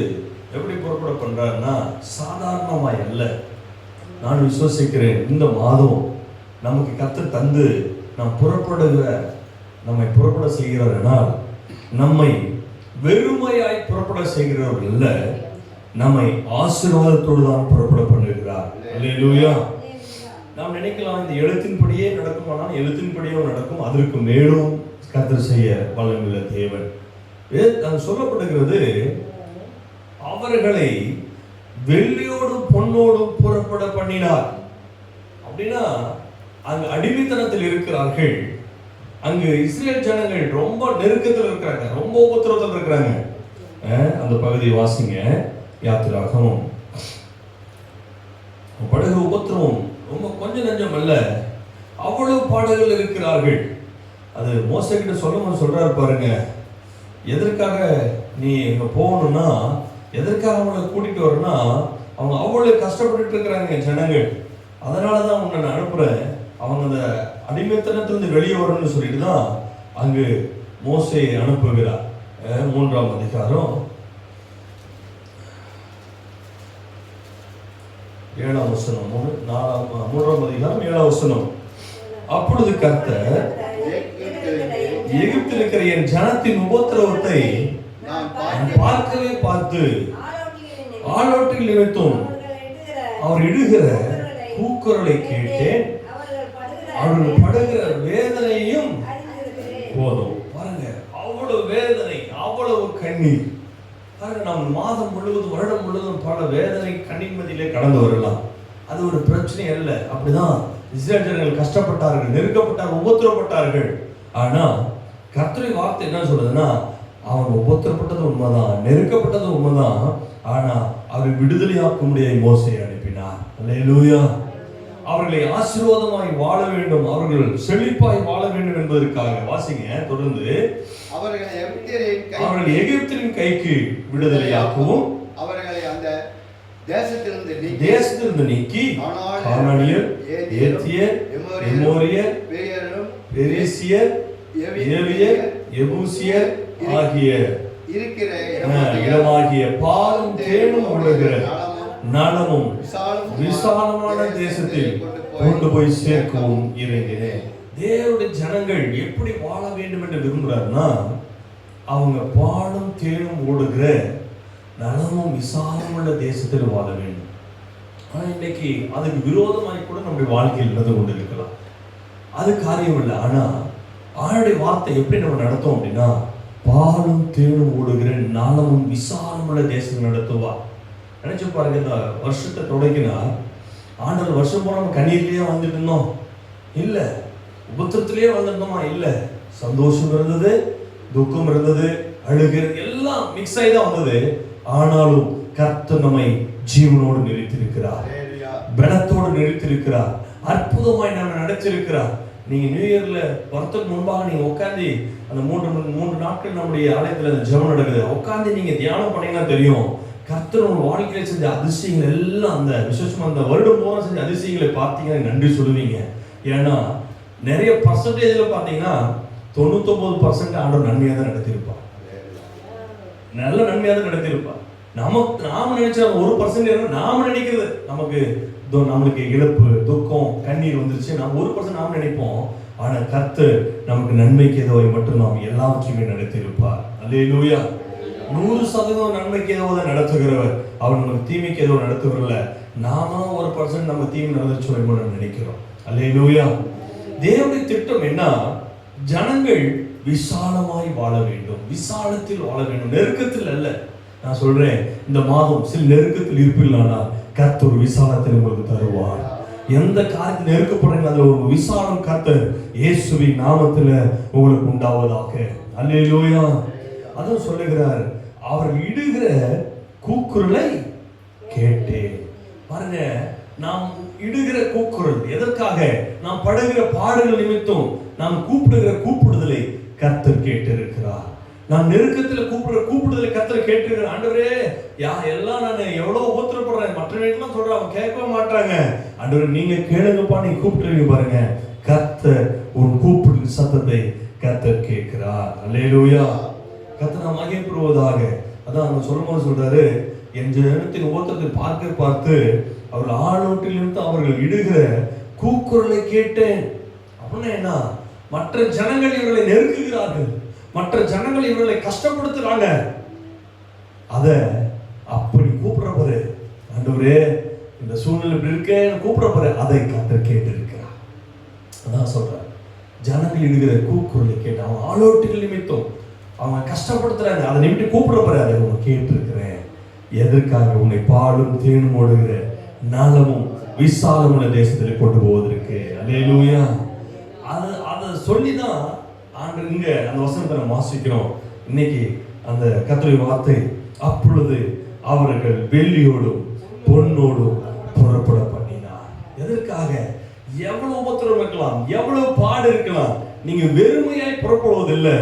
எப்படி புறப்பட பண்றாருன்னா சாதாரணமாய் அல்ல. நான் விசுவசிக்கிறேன் இந்த மாதம் நமக்கு கர்த்தர் தந்து நாம் நம்மை புறப்பட செய்கிறார்கள். நம்மை வெறுமையாய் புறப்பட செய்கிறவர்கள் அல்ல, நம்மை ஆசீர்வாதத்தோடு தான் புறப்பட பண்ணுகிறார். அல்லேலூயா. நாம் நினைக்கலாம் இந்த எழுத்தின்படியே நடக்குமானால் எழுத்தின்படியே நடக்கும், அதற்கு மேலும் கர்த்தர் செய்ய வல்லமையுள்ள தேவன். சொல்லப்படுகிறது அவர்களை வெள்ளியோடும் பொன்னோடும் புறப்பட பண்ணினார். அப்படின்னா அங்கு அடிமைத்தனத்தில் இருக்கிறார்கள். அங்கு இஸ்ரேல் ஜனங்கள் ரொம்ப நெருக்கத்தில் இருக்கிறாங்க, ரொம்ப உபத்திரத்தில் இருக்கிறாங்க. அந்த பகுதியை வாசிங்க. யாத்திராகமம். படகு உபத்திரவம் ரொம்ப கொஞ்சம் நெஞ்சம் அல்ல, அவ்வளவு பாடல்கள் இருக்கிறார்கள். அது மோசே கிட்ட சொல்றாரு பாருங்க, எதற்காக நீ இங்க போகணும்னா, எதற்காக அவங்களை கூட்டிட்டு வரணும்னா, அவங்க அவ்வளவு கஷ்டப்பட்டு இருக்கிறாங்க ஜனங்கள், அதனாலதான் உன்னை நான் அனுப்புறேன், அவங்க அந்த அடிமைத்தனத்திலிருந்து வெளியே வரணும்னு சொல்லிட்டு தான் அங்கு மோசே அனுப்புகிறார். 3ஆம் அதிகாரம் 7ஆம் வசனம், 3ஆம் அதிகாரம் 7ஆம் வசனம். அப்பொழுது கர்த்தர் எகிப்தில் இருக்கிற என் ஜனத்தின் உபத்திரவத்தை பார்க்கவே பார்த்து ஆலோட்டில் நிமித்தம் அவர் இடுகிற கூக்குரலை கேட்டேன், அவர்கள் படுகிற வேதனையும் போதும். பாருங்க, அவ்வளவு வேதனை, அவ்வளவு கண்ணீர். நம் மாதம் முழுவதும் வருடம் முழுவதும் பல வேதனை கண்ணீர் மத்தியிலே கடந்து வரலாம். அது ஒரு பிரச்சனை அல்ல. அப்படிதான் இஸ்ரேல் ஜனங்கள் கஷ்டப்பட்டார்கள், நெருக்கப்பட்டார்கள், உபத்திரப்பட்டார்கள். ஆனா கர்த்தருடைய வார்த்தை என்ன சொல்றதுன்னா, அவங்க உபத்திரப்பட்டது உண்மைதான், நெருக்கப்பட்டது உண்மைதான். ஆனா அவரை விடுதலையாக்க முடியாத மோசேயை அனுப்பினார். அல்லேலூயா. அவர்களை ஆசீர்வாதமாய் வாழ வேண்டும், அவர்கள் செழிப்பாய் வாழ வேண்டும் என்பதற்காக. வாசிங்க தொடர்ந்து. அவர்கள் எகிப்தின் கைக்கு விடுதலையாக்கவும், அவர்களை அந்த தேசத்திலிருந்து நீக்கி கானானியர், ஏத்தியர், எமோரியர், பெரிசியர், ஏவியர், எபூசியர் ஆகிய இடமாகிய பாலும் தேனும் உலகிற நலமும் விசாலமான தேசத்தில் கொண்டு போய் சேர்க்கவும் இறங்கினேன். தேவனுடைய ஜனங்கள் எப்படி வாழ வேண்டும் என்று விரும்புறாருன்னா, அவங்க பாலும் தேனும் ஓடுகிற நலமும் விசாலமுள்ள தேசத்தில் வாழ வேண்டும். ஆனா இன்னைக்கு அதுக்கு விரோதமாய் கூட நம்முடைய வாழ்க்கையில் நடந்து கொண்டு இருக்கலாம். அது காரியம் இல்லை. ஆனா ஆளுடைய வார்த்தை எப்படி நம்ம நடத்தோம் அப்படின்னா, பாலும் தேனும் ஓடுகிற நலமும் விசாலமுள்ள தேசம் நடத்துவா. நினைச்சு பாருங்க, இந்த வருஷத்தை தொடங்கினா ஆண்டவர் வருஷம் போன நம்ம கண்ணீர்லயே வந்துட்டு இருந்தோம் இல்ல, உபத்திரத்திலேயே வந்துருந்தோமா இல்ல, சந்தோஷம் இருந்தது, துக்கம் இருந்தது, அழுகிறது, எல்லாம் மிக்ஸ் ஆகி தான் வந்தது. ஆனாலும் கர்த்தர் நம்மை ஜீவனோடு நிறுத்திருக்கிறார், பலத்தோடு நிறுத்திருக்கிறார், அற்புதமாய் நம்ம நடத்திருக்கிறார். நீங்க நியூ இயர்ல வரத்துக்கு முன்பாக நீங்க உட்காந்து அந்த மூன்று நாட்கள் நம்முடைய ஆலயத்துல ஜெபம் நடக்குது, உட்காந்து நீங்க தியானம் பண்ணீங்கன்னா தெரியும், கர்த்தர் உங்க வாழ்க்கையில செஞ்ச அதிசயங்கள் எல்லாம், அந்த விசேஷமா அந்த வருடம் பூரா செஞ்ச அதிசயங்களை பார்த்தீங்கன்னா நன்றி சொல்லுவீங்க. ஏன்னா நிறைய பர்சன்டேஜ்ல பார்த்தீங்கன்னா 99% ஆண்டவர் நன்மையாக தான் நடத்தியிருப்பார், நல்ல நன்மையாக தான் நடத்தியிருப்பார். நாம நினைச்ச 1% நாம நினைக்கிறது நம்மளுக்கு இழப்பு, துக்கம், கண்ணீர் வந்துருச்சு, நாம் 1% நாம் நினைப்போம். ஆனா கர்த்தர் நமக்கு நன்மைக்கு ஏதோ மட்டும் நாம் எல்லாவற்றையுமே நடத்தியிருப்பார். அல்லேலூயா. 100% நன்மைக்கு ஏதோ நடத்துகிறவர், அவர் நமக்கு தீமைக்கு ஏதோ நடத்துகிறல. நாம 1% நம்ம தீமை நடந்துச்சு நம்ம நினைக்கிறோம். அல்லேலூயா. தேவனுடைய திட்டம் என்ன? ஜனங்கள் விசாலமாய் வாழ வேண்டும், விசாலத்தில் வாழ வேண்டும், நெருக்கத்தில் அல்ல. நான் சொல்றேன், இந்த மாதம் சில நெருக்கத்தில் இருப்பீர்களானா கர்த்தர் ஒரு விசாலத்தை உங்களுக்கு தருவார். எந்த காரியத்தில் நெருக்கப்படுறீங்க அதுல ஒரு விசாலம் கர்த்தர் இயேசுவின் நாமத்துல உங்களுக்கு உண்டாவதாக. அல்லேலூயா. அதுவும் சொல்லுகிறார், அவர் இடுகிற கூக்குரலை கேட்டேன். பாருங்க, நாம் இடுகிற கூக்குரல் எதற்காக? நாம் படுகிற பாடுகள் நிமித்தம் நாம் கூப்பிடுகிற கூப்பிடுதலை கர்த்தர் கேட்டு இருக்கிறார். நான் நெருக்கத்தில் கூப்பிடுதலை கர்த்தர் கேட்டு, ஆண்டவரே எல்லாம் நான் எவ்வளவு உபத்திரப்படுறேன், மற்றவங்க சொல்றாங்க கேட்க மாட்டாங்க, ஆண்டவரே நீங்க கேளுங்கப்பா, நீ கூப்பிட்டுருங்க பாருங்க, கர்த்தர் உன் கூப்பிடு சத்தத்தை கர்த்தர் கேட்கிறார். அல்லேலூயா. கர்த்தர் நாம் மகிமைப்படுவதாக. அதான் அவங்க சொல்லும்போது சொல்றாரு, என் ஜனத்தின் ஓட்டத்தை பார்த்து அவர்கள் ஆளோட்டிலிருந்து அவர்கள் இடுகிற கூக்குரலை கேட்டேன். அப்படின்னா என்ன? மற்ற ஜனங்கள் இவர்களை நெருக்குகிறார்கள், மற்ற ஜனங்கள் இவர்களை கஷ்டப்படுத்துறாங்க. அத அப்படி கூப்பிடுறப்பாரு, ஆண்டவரே இந்த சூழ்நிலை இப்படி இருக்கேன் கூப்பிடுறப்பாரு, அதை கர்த்தர் கேட்டு இருக்கிறார். அதான் சொல்றார், ஜனங்கள் இடுகிற கூக்குரலை கேட்டு அவன் ஆளோட்டுகள் நிமித்தம் அவங்க கஷ்டப்படுத்துறாங்க, அதை நிமிட்டு கூப்பிடுறப்பாரு, அதை உங்க கேட்டு இருக்கிறேன். எதற்காக? உன்னை பாலும் தேனும் ஓடுகிற நலமும் விசாலமுள்ள தேசத்தில் கொண்டு போவதற்கு. அல்லேலூயா. அதை சொல்லிதான் ஆண்டு இங்க அந்த வசனத்தை நம்ம வாசிக்கிறோம். இன்னைக்கு அந்த கர்த்தருடைய வார்த்தை, அப்பொழுது அவர்கள் வெள்ளியோடும் பொன்னோடும் புறப்பட பண்ணினார். எதற்காக? எவ்வளவு உபத்திரம் இருக்கலாம், எவ்வளவு பாடு இருக்கலாம், நீங்க வெறுமையாய் புறப்படுவதில்லை.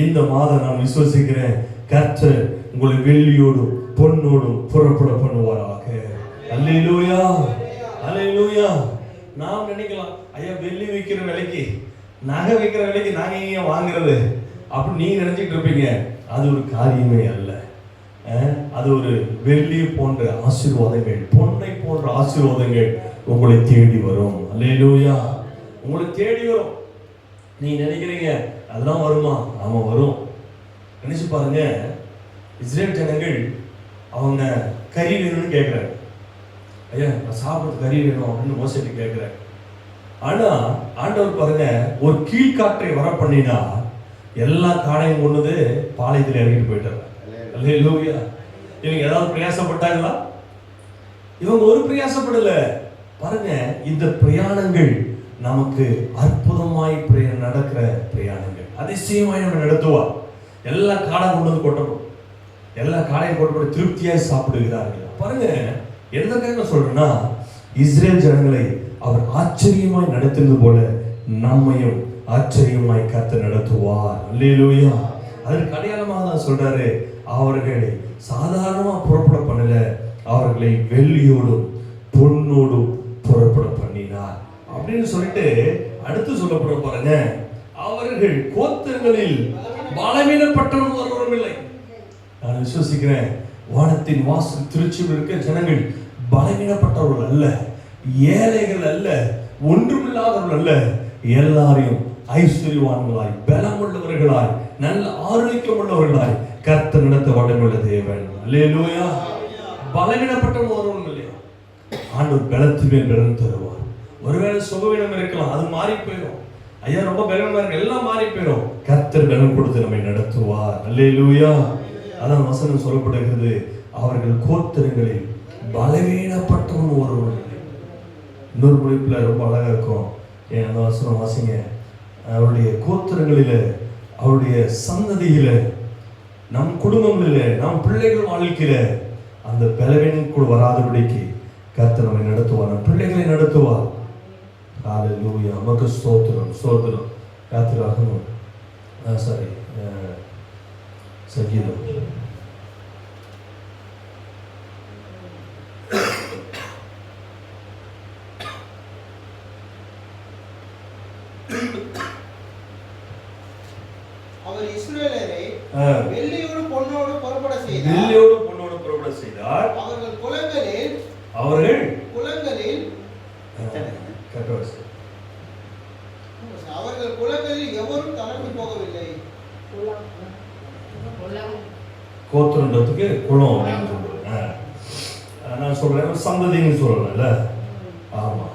இந்த மாதம் நான் விசுவசிக்கிறேன், கர்த்தர் உங்களை வெள்ளியோடும் பொன்னோடும் புறப்பட பண்ணுவாராக. அல்லேலூயா, அல்லேலூயா. நாம் நினைக்கலாம், ஐயா வெள்ளி வைக்கிற விலைக்கு நகை வைக்கிற விலைக்கு நாங்க எங்க வாங்குறது அப்படி நீங்க நினைச்சிட்டு இருப்பீங்க. அது ஒரு காரியமே அல்ல. அது ஒரு வெள்ளி போன்ற ஆசீர்வாதங்கள், பொன்னை போன்ற ஆசீர்வாதங்கள் உங்களை தேடி வரும். அல்லேலூயா. உங்களை தேடி வரும். நீ நினைக்கிறீங்க அதெல்லாம் வருமா? ஆமா வரும். நினைச்சு பாருங்க, இஸ்ரேல் ஜனங்கள் அவங்க கறி வேணும்னு கேட்கிறாங்க. ஐயா நான் சாப்பிட்றது கறி வேணும் அப்படின்னு மோசடி கேட்கிறாங்க. ஆனா ஆண்டவர் பாருங்க, ஒரு கீழ்காற்றை வர பண்ணினா எல்லா காடையும் கொண்டது பாளையத்தில் இறங்கிட்டு போயிட்டாங்க. அல்லேலூயா. இவங்க ஏதாவது பிரயாசப்பட்டாங்களா? இவங்க ஒரு பிரயாசப்படல. பாருங்க, இந்த பிரயாணங்கள் நமக்கு அற்புதமாய் நடக்கிற பிரயாணங்கள், அதிசயமாய் நம்ம நடத்துவார். எல்லா காடை கொண்டு வந்து கொட்டப்படும், எல்லா காடையும் கொட்டப்பட்டு திருப்தியாய் சாப்பிடுகிறார்கள். பாருங்க, எதற்காக சொல்றேன்னா, இஸ்ரேல் ஜனங்களை அவர் ஆச்சரியமாய் நடத்துவது போல நம்மையும் ஆச்சரியமாய் கர்த்தர் நடத்துவார். அல்லேலூயா. அதற்கு அடையாளமாக தான் சொல்றாரு, அவர்களை சாதாரணமா புறப்பட பண்ணல, அவர்களை வெள்ளியோடும் பொன்னோடும் புறப்பட பண்ணினார் அப்படின்னு சொல்லிட்டு அடுத்து சொல்லப்பட பாருங்க, அவர்கள் கோத்திரங்களில் பலவீனப்பட்டவன் ஒருவரும் இல்லை. நான் விசுவசிக்கிறேன், வானத்தின் வாசல் திருச்சியில் இருக்க ஜனங்கள் பலவீனப்பட்டவர்கள் அல்ல, ஏழைகள் அல்ல, ஒன்றுமில்லாதவர்கள் அல்ல, எல்லாரையும் ஐஸ்வர்யவான்களாய் பலமுள்ளவர்களாய் நல்ல ஆரோக்கியம் உள்ளவர்களாய் கர்த்தர் நடத்த வல்லமையுள்ள தேவன். அல்லேலூயா. பலவீனப்பட்டவன் ஒருவரும் இல்லையா? ஆண்டவர் பலத்தின் மேல் பலன் தருவார். ஒருவேளை சுகவீனம் இருக்கலாம், அது மாறி போயிடும். ஐயா ரொம்ப பலவீனமா இருக்கு, எல்லாம் மாறி போயிடும். கர்த்தர் பலன் கொடுத்து நம்மை நடத்துவார். அல்லேலூயா. அதான் வசனம் சொல்லப்படுகிறது, அவர்கள் கோத்திரங்களில் பலவீனப்பட்டவன் ஒருவன் இல்லை. இன்னொரு மொழிப்புல ரொம்ப அழகா இருக்கும். ஏன் அந்த வசனம் வாசிங்க. அவருடைய கோத்திரங்களில, அவருடைய சந்ததியில, நம் குடும்பங்களில, நம் பிள்ளைகள் வாழ்க்கையில அந்த பலவீனம் கூட வராதபடிக்கு கர்த்தர் நம்மை நடத்துவார், நம் பிள்ளைகளை நடத்துவார். ஹல்லேலூயா. நமக்கு ஸ்தோத்திரம், ஸ்தோத்திரம். யாத்திராகமம் சங்கீதம் அவர் இஸ்ரவேலரை வெள்ளியோடு பொன்னோடு புறப்பட செய்தார். அவர்கள் குலங்களில் எவரும் தளர்ந்து போகவில்லை. கோத்திரன்றதுக்கு குலம் நான் சொல்றேன், சந்ததின்னு சொல்லல. ஆமா,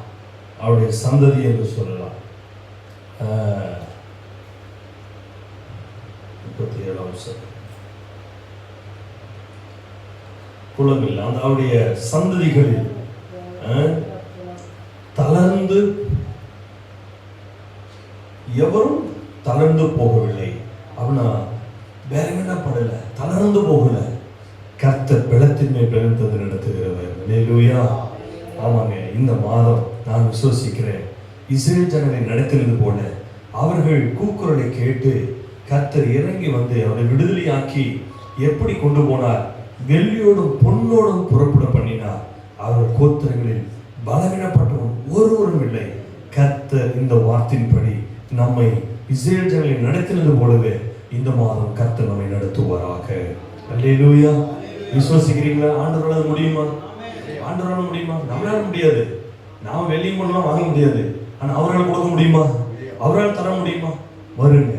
அவருடைய சந்ததி என்று சொல்லலாம். 37 குலங்கள், அந்த அவருடைய சந்ததிகளில் தளர்ந்து எவரும் தளர்ந்து போகவில்லை. அப்படின்னா வேற என்ன படல, தளர்ந்து போகல. கர்த்தர் பலத்தின் மேல் பலத்தது நடத்துகிறவர். அல்லேலூயா. ஆமாங்க, இந்த மாதம் நான் விசுவசிக்கிறேன், இஸ்ரேல் ஜனங்களை நடத்தினது போல அவர்கள் கூக்குரலை கேட்டு கர்த்தர் இறங்கி வந்து அவரை விடுதலையாக்கி எப்படி கொண்டு போனார், வெள்ளியோடும் பொன்னோடும் புறப்பட பண்ணினார். அவர்கள் கோத்திரங்களில் பலவீனப்பட்டவன் ஒருவரும் இல்லை. கர்த்தர் இந்த வார்த்தையின்படி நம்மை இஸ்ரேல் ஜனங்களை நடத்தினது போலவே இந்த மாதம் கர்த்தர் நம்மை நடத்துவாராக. அல்லேலூயா. விசுவசிக்கிறீங்களா? ஆண்டவரால் முடியுமா? ஆண்டவரால் முடியுமா? நம்மளால முடியாது. நாம் வெளியே பண்ணலாம் வாங்க முடியாது. ஆனால் அவரால் கொடுக்க முடியுமா? அவரால் தர முடியுமா? வருங்க,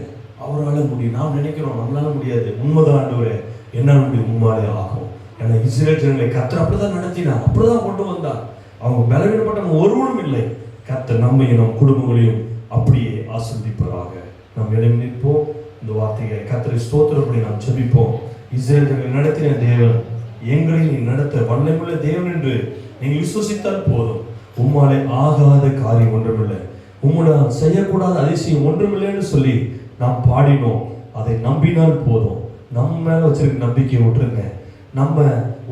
அவரால் முடியும். நாம் நினைக்கிறோம் நம்மளால முடியாது. உண்மைதான் ஆண்டவரே, என்னால் முடியும், உண்மையாலே ஆகும். ஏன்னா இஸ்ரேல் ஜனங்களை கர்த்தர் அப்படிதான் நடத்தினார், அப்படிதான் கொண்டு வந்தார். அவங்க பலவீனப்பட்டவங்க ஒருவரும் இல்லை. கர்த்தர் நம்மையும் நம் குடும்பங்களையும் அப்படியே ஆசீர்வதிப்பதாக. நாம் எழும்பி நிற்போம். இந்த வார்த்தையை கர்த்தரை ஸ்தோத்திரப்படி நாம் ஜெபிப்போம். இஸ்ரேல் ஜனங்களை நடத்தின தேவன் எங்களை நீ நடத்த வல்லமையுள்ள தேவன் என்று நீங்கள் விசுவசித்தால் போதும். உம்மாலே ஆகாத காரியம் ஒன்றுமில்லை, உம்முடன் செய்யக்கூடாத அதிசயம் ஒன்றுமில்லைன்னு சொல்லி நாம் பாடினோம். அதை நம்பினால் போதும். நம்ம மேல வச்சிருக்க நம்பிக்கையை விட்டுருங்க. நம்ம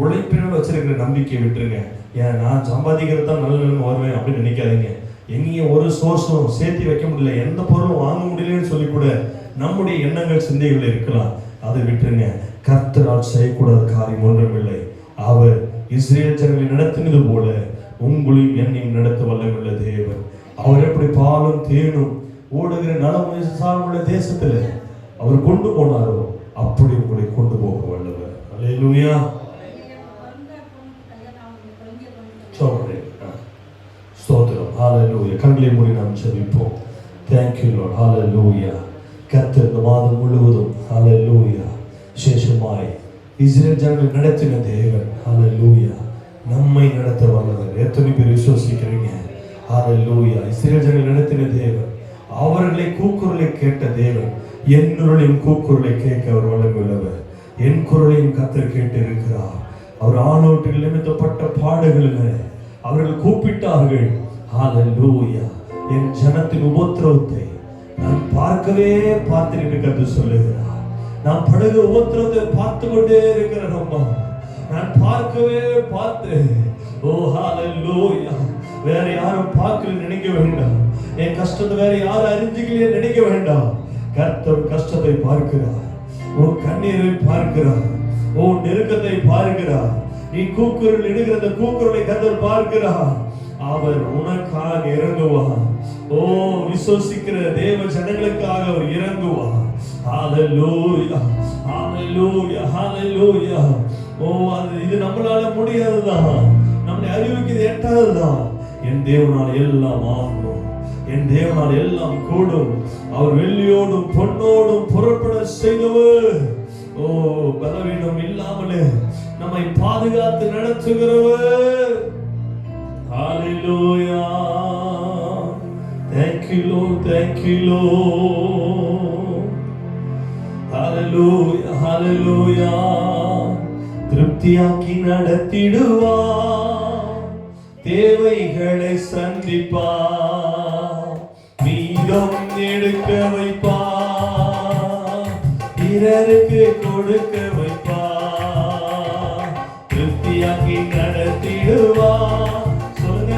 உழைப்பினால் வச்சிருக்கிற நம்பிக்கையை விட்டுருங்க. ஏன் நான் சம்பாதிக்கிறது தான் நல்ல நிலைமை வருவேன் அப்படின்னு நினைக்காதீங்க. எங்கேயும் ஒரு சோர்ஸும் சேர்த்து வைக்க முடியல, எந்த பொருளும் வாங்க முடியலன்னு சொல்லி கூட நம்முடைய எண்ணங்கள் சிந்தைகள் இருக்கலாம். அதை விட்டுருங்க. கர்த்தரால் செய்யக்கூடாத காரியம் ஒன்றுமில்லை. அவர் இஸ்ரேல் ஜனங்களை நடத்தினது போல உங்களையும் என்னையும் நடத்த வல்லமுள்ள தேவன். அவர் எப்படி பாலும் தேனும் ஓடுகிற நலமுள்ள சார்புள்ள தேசத்துல அவர் கொண்டு போனாரோ அப்படி உங்களை கொண்டு போக வல்லவர். அல்லேலூயா. ஸ்தோத்திரம். ஹல்லேலூயா. கண்களை மூடி நாம் ஜெபிப்போம். Thank you Lord. ஹல்லேலூயா. கர்த்தர் இந்த மாதம் முழுவதும் ஹல்லேலூயா விசேஷமாய் இஸ்ரேல் ஜனங்களை நடத்தின தேவன் ஹல்லேலூயா நம்மை நடத்த வல்லவர். எத்தனை பேர் விசுவசிக்கிறீங்க? ஹல்லேலூயா. இஸ்ரேல் ஜனங்களை நடத்தின தேவன், அவர்களை கூக்குரலை கேட்ட தேவன், என்னுடைய கூக்குரலை கேட்க அவர் வல்லமையுள்ளவர். என் குரலையும் கர்த்தர் கேட்டு இருக்கிறார். அவர் ஆணோட்டில் நிமித்தப்பட்ட பாடுகளில் அவர்கள் கூப்பிட்டார்கள். ஹல்லேலூயா. என் ஜனத்தின் உபத்திரவத்தை நான் பார்க்கவே பார்த்தேன் என்று கர்த்தர் சொல்லுகிறார். நான் படுகிற உபத்திரவத்தை பார்த்து கொண்டே இருக்கிறேன் அம்மா, நான் பார்க்கவே பார்த்தேன். ஓ ஹல்லேலூயா. வேற யாரும் பார்க்கல நினைக்க வேண்டாம். என் கஷ்டத்தை வேற யாரும் அறிஞ்சிக்கலையே நினைக்க வேண்டாம். கர்த்தர் கஷ்டத்தை பார்க்கிறார், உன் கண்ணீரை பார்க்கிறார், உன் நெருக்கத்தை பார்க்கிறார். நீ கூக்குரல் இடுகிற கூக்குரலை கர்த்தர் பார்க்கிறார். அவர் உனக்காக இறங்குவார். ஓ விசுவசிக்கிற தேவ ஜனங்களுக்காக அவர் இறங்குவார். ஹல்லேலூயா, ஹல்லேலூயா, ஹல்லேலூயா. ஓ இது நம்மளால முடியாதுதான், நம்முடைய அறிவுக்கு இது எட்டாததுதான். என் தேவனால் எல்லாம் ஆகும், என் தேவனால் எல்லாம் கூடும். அவர் வெள்ளியோடும் பொன்னோடும் புறப்பட செய்தவர். ஓ பலவீனம் இல்லாமலே நம்மை பாதுகாத்து நடத்துகிறவர். Hallelujah. Thank you Lord, thank you Lord. Hallelujah, hallelujah. திருப்தியாக்கி நடத்திடுவார், தேவைகளை சந்திப்பார், மீதம் எடுக்க வைப்பார், பிறருக்கு கொடுக்க வைப்பார். திருப்தியாக்கி நடத்திடுவார், சொல்லுங்க,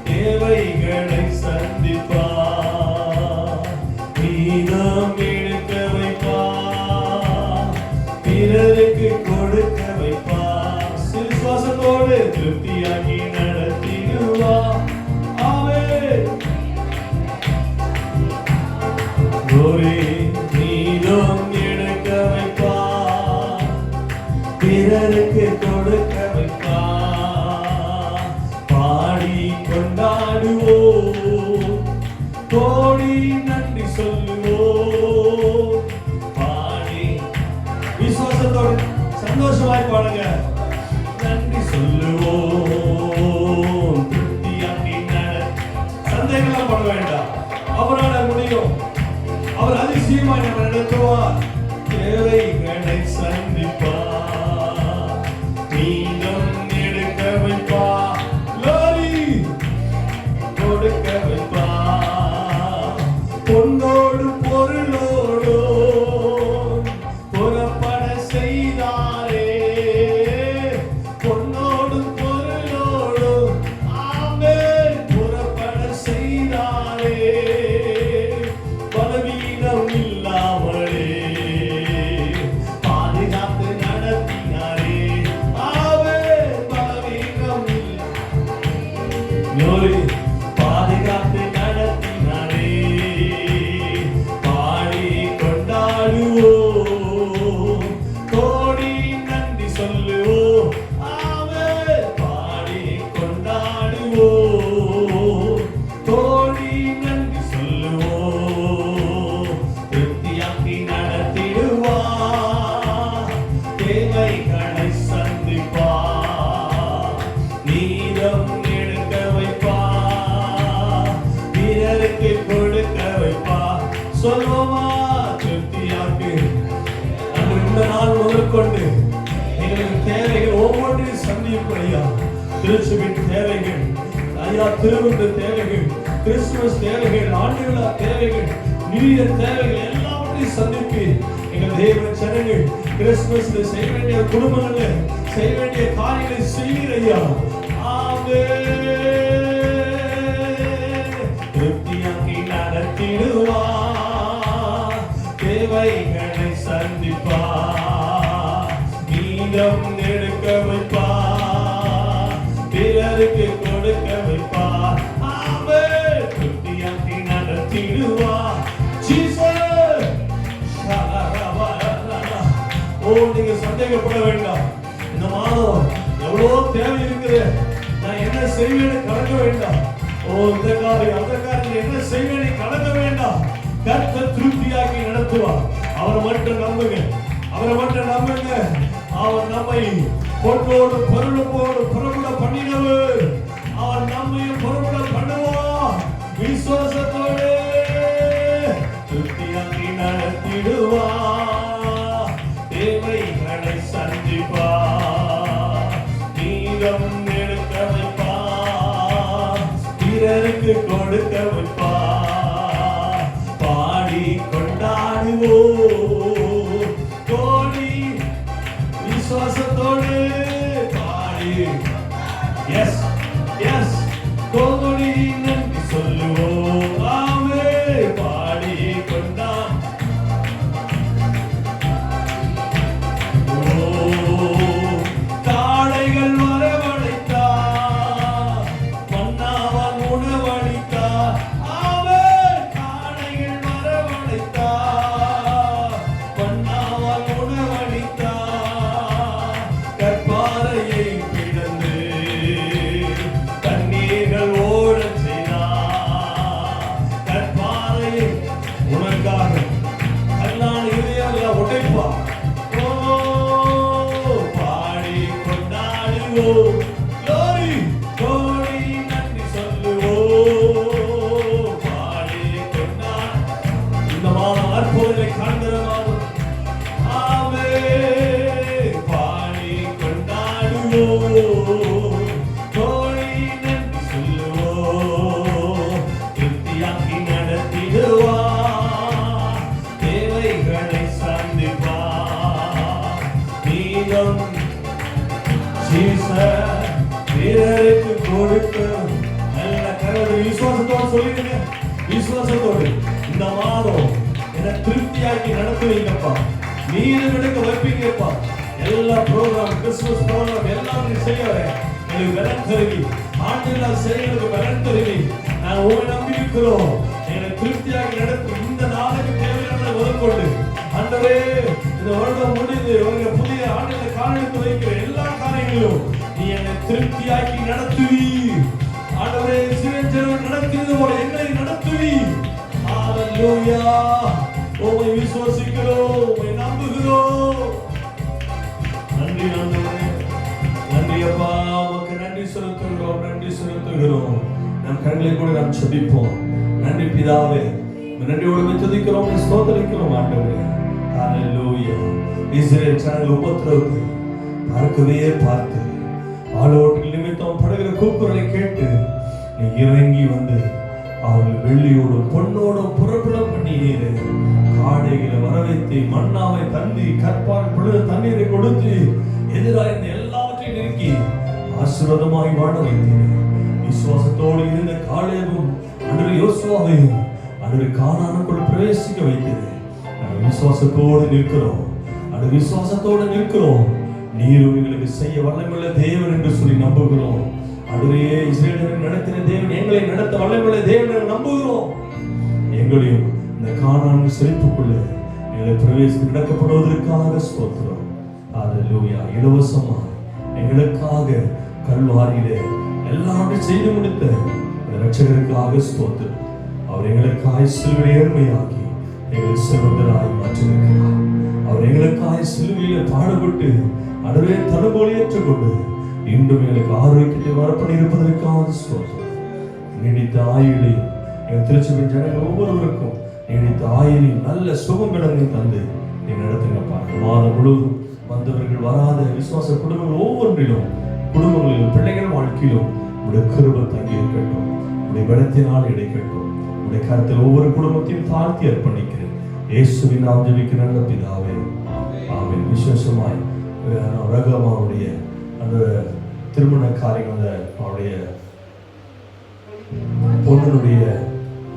தேவைகளை சந்திப்பார், மீதம் எடுக்க வைப்பார், பிறருக்கு கொடுக்க வைப்பார். விசுவாசத்தோடு திருப்தியாக்கி நடத்திடுவார். ஆமென். மீதம் எடுக்க வைப்பார், பிறருக்கு கொடுக்க வைப்பார். பாடி கொண்டாடுவோம், கோடி நன்றி சொல்லுவோம். பாடி விசுவாசத்தோடு சந்தோஷமாய் பாடுங்க. நன்றி சொல்லுவோம். திருப்தியாக்கி சந்தேகம்லாம் பண்ண வேண்டாம். அவரால் முடியும். அவர் அதிசயமாய் நம்ம நடத்துவார். தேவைகளை சந்திப்பார், மீதம் எடுக்க வைப்பார், கொடுக்க வைப்பார். பொன்னோடு பொருளோடு புறப்பட செய்தாரே, பொன்னோடு பொருளோடு glory. பாதுகாத்து நடத்தினாரே, பாடி கொண்டாடுவோம், கோடி நன்றி சொல்லுவோம். ஆமென். பாடி கொண்டாடுவோம், கோடி நன்றி சொல்லுவோம். திருப்தியாக்கி நடத்திடுவார், தேவைகளை சந்திப்பார், நீதம் எடுக்க வைப்பார், பிறருக்கு கொடுக்க வைப்பார். சொல்லுவோமா? திருப்தியாக்கு. இந்த நாள் முதற்கொண்டு எங்களுக்கு தேவைகள் ஒவ்வொன்றையும் சந்திப்பையா. திருச்சுவின் தேவைகள் ஐயா, திருவிழா தேவைகள், கிறிஸ்துமஸ் தேவைகள், ஆண்டு விழா தேவைகள், நியூ இயர் தேவைகள் எல்லாவற்றையும் சந்திப்பு எங்கள் தேவ ஜனங்கள் கிறிஸ்துமஸ்ல செய்ய வேண்டிய குடும்பங்கள்ல செய்ய வேண்டிய காரியங்களை செய்கிறையா. திருப்தியாக்கி நடத்திடுவார், தேவைகளை சந்திப்பார், நீதம் எடுக்க வைப்பார், பிறருக்கு கொடுக்க வைப்பார். ஆமென். திருப்தியாக்கி நடத்திடுவார். ஜீசஸ். ஓ, நீங்க சந்தேகப்பட வேண்டாம். இந்த மாதம் எவ்வளவு தேவை இருக்குது, நான் என்ன செய்வேன்னு கலங்க வேண்டாம். ஓ, இந்த காரியம் அந்த காரியம் என்ன செய்வேன்னு கலங்க வேண்டாம். கர்த்தர் திருப்தியாக்கி நடத்துவார். அவரை மட்டும் நம்புங்க, அவரை மட்டும் நம்புங்க. அவர் நம்மை பொன்னோடு பொருளோடு புறப்பட பண்ணினவர். அவர் நம்மையும் புறப்பட பண்ணுவார். விசுவாசத்தோடு திருப்தியாக்கி நடத்திடுவார், தேவைகளை சந்திப்பார், நீதம் எடுக்க வைப்பார், பிறருக்கு கொடுக்க வைப்பார். பாடி கொண்டாடுவோம், கோடி விசுவாசத்தோடு பாடி. எஸ் எஸ், கோடி நன்றி சொல்லுவோம். ஆமென். பாடி கொண்டா காளைகள் வரவழைத்தார், மன்னாவால் உணவளித்தார். ஆமென். காளைகள் வரவழைத்தார், மன்னாவால் உணவளித்தார். கற்பாறையை பிளந்து தண்ணீர்கள் ஓடச் செய்தார். கற்பாறையை உனக்காக கல்லான இதயங்களை உடைப்பார். Glory, glory, நன்றி சொல்லுவோம், பாடி கொண்டாடு. இந்த மாதம் அற்புதங்களை காண்கிற மாதம். ஆமென். பாடி கொண்டாடுவோம், கோடி நன்றி சொல்லுவோம், திருப்தியாக்கி நடத்திடுவார், தேவைகளை சந்திப்பார், நீதம் பிறருக்கு கொடுக்க. நல்ல கருது விசுவாசத்தோடு சொல்லிடுங்க. விசுவாசத்தோடு இந்த மாதம் என்ன திருப்தியாக்கி நடத்துவீங்கப்பா, நீரும் எடுக்க வைப்பீங்கப்பா. எல்லா ப்ரோக்ராம், கிறிஸ்துமஸ் ப்ரோக்ராம் எல்லாம் நீ செய்ய எனக்கு பலன் தருவி, ஆண்டுகளால் செய்யறதுக்கு பலன் தருவி. நாங்கள் உங்களை நம்பி இருக்கிறோம். என்னை திருப்தியாக்கி நடத்தும் இந்த நாளுக்கு தேவையானதை முதற்கொண்டு ஆண்டவரே, இந்த வருடம் முடிந்து ஒரு புதிய ஆண்டில காலெடுத்து வைக்கிற எல்லா காரியங்களிலும் நீ என்னை திருப்தியாக்கி நடத்துவி. ஆண்டவரே, சிறியன் நடத்தியது போல எங்களை நடத்துவி. ஹalleluya. உம்மை விசுவாசிக்கிறோம், உம்மை நம்புகிறோம். நன்றி ஆண்டவரே, நன்றி அப்பா, உமக்கு நன்றி செலுத்துகிறோம், நன்றி செலுத்துகிறோம். நம் கண்களை கூட நாம் ஜெபிப்போம். நன்றி பிதாவே, நன்றியோடு துதிக்கிறோம், ஸ்தோத்திரிக்கிறோம் ஆண்டவரே. ஹalleluya. இஸ்ரவேல் ஜனங்கள் உபத்திரவத்தை பார்க்கவே பார்த்து ஆளோட்டில் நிமித்தம் படுகிற கூக்குரலை கேட்டு நீ இறங்கி வந்து அவர்கள் வெள்ளியோடும் பொன்னோடும் புறப்பட பண்ணியீரு. காடைகளை வரவைத்து மன்னாவை தந்தி கற்பான் பொழுது தண்ணீரை கொடுத்து எதிராக இந்த எல்லாவற்றையும் நெருக்கி ஆசீர்வாதமாய் வாழ வைத்தீர். விசுவாசத்தோடு இருந்த காலேபும் அன்று யோசுவாவையும் அன்று கானானுக்குள் பிரவேசிக்க வைத்தீர். விசுவாசத்தோடு நிற்கிறோம், அது விசுவாசத்தோடு நிற்கிறோம். நீரும் எங்களுக்கு செய்ய வல்லமையுள்ள தேவன் என்று சொல்லி நம்புகிறோம். ஆண்டவரே, இஸ்ரவேலரை நடத்தின தேவன் எங்களை நடத்த வல்லமையுள்ள தேவன் என்று நம்புகிறோம். எங்களையும் இந்த கானான் செழிப்புக்குள்ள எங்களை பிரவேசித்து நடக்கப்படுவதற்காக ஸ்தோத்திரம். ஹல்லேலூயா. இலவசமாக எங்களுக்காக கல்வாரியிலே எல்லாமே செய்து முடித்த இரட்சகருக்காக ஸ்தோத்திரம். அவர் எங்களுக்காக சிலுவையை ஏழ்மையாக்கி எங்களை செல்வந்தராய் மாற்றியிருக்கிறார். அவர் எங்களுக்காக சிலுவையில் பாடுபட்டு அடவே தடுபோலி ஏற்றுக்கொண்டு இன்றும் எங்களுக்கு ஆரோக்கியத்தை வரப்பணியிருப்பதற்காக ஸ்தோத்திரம். நீடித்த ஆயுளையும் எங்கள் திருச்சபையின் ஜனங்கள் ஒவ்வொருவருக்கும் நீடித்த ஆயுளையும் நல்ல சுகம் விளங்கையும் தந்து எங்கள் நடத்துங்கப்பா. மாதம் முழுவதும் வந்தவர்கள் வராத விசுவாச குடும்பங்கள் ஒவ்வொன்றிலும், குடும்பங்களிலும், பிள்ளைகள் வாழ்க்கையிலும் உடைய கிருபை தங்கி இருக்கட்டும். உடைய பலத்தினால் இடைக்கட்டும். உடைய கருத்தில் ஒவ்வொரு குடும்பத்தையும் தாழ்த்தி அர்ப்பணிக்கிறேன். இயேசுவின் நாம் ஜெபிக்கிற நல்ல பிதாவே, ஆமென். விசேஷமாய் ரகமாவுடைய அந்த திருமண காரியங்கள், அவருடைய பொண்ணுடைய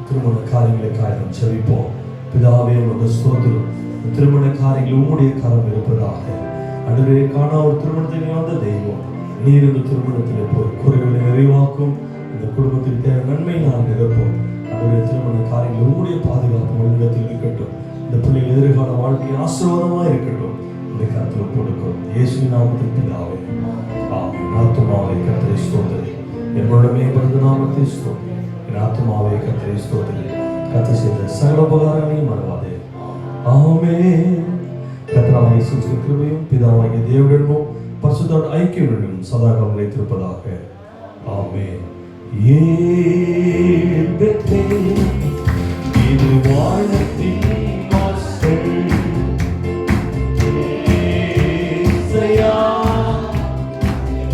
திருமண காரியங்களுக்காக நாம் ஜெபிப்போம். பிதாவே, உமக்கு ஸ்தோத்திரம். திருமண காரியங்கள் உம்முடைய கரம் இருப்பதாக. அன்றுவே காணா ஒரு திருமணத்தில் வந்த தெய்வம் நீர் இந்த திருமணத்தில் போய் குறைகளை நிறைவாக்கும். இந்த குடும்பத்தில் தேவை நன்மை நான் நிரப்போம். அன்றைய திருமண காரியங்கள் உங்களுடைய பாதுகாப்பு உலகத்தில் இருக்கட்டும். இந்த பிள்ளைகள் எதிர்கால வாழ்க்கை ஆசீர்வாதமாக இருக்கட்டும். உடைய கருத்தில் கொடுக்கிறோம். இயேசுவின் நாமத்தில் பிதாவே, ஆமென். ஆத்துமாவை கர்த்தரை ஸ்தோத்திரி. என்னுடமே பிறந்த நாமத்தை ஸ்தோத்திரி. என் ஆத்துமாவை கர்த்தரை ஸ்தோத்திரி. கர்த்தர் செய்த சகல உபகாரங்களையும் மறவாதே. ஆமென். கர்த்தராகிய இயேசு கிறிஸ்துவின் கிருபையும் பிதாவாகிய தேவனுடனும் பரிசுத்த ஐக்கியமுடனும் சதா காலம் நிலைத்திருப்பதாக. ஆமென். இது வானத்தின் வாசல். ஏசையா,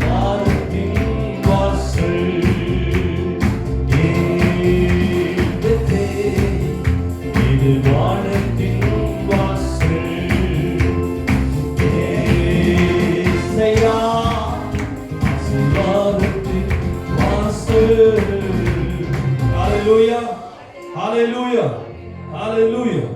வானத்தின் வாசல். இது வானத்தின் வாசல். ஏசையா, வானத்தின் வாசல். Hallelujah. Hallelujah. Hallelujah.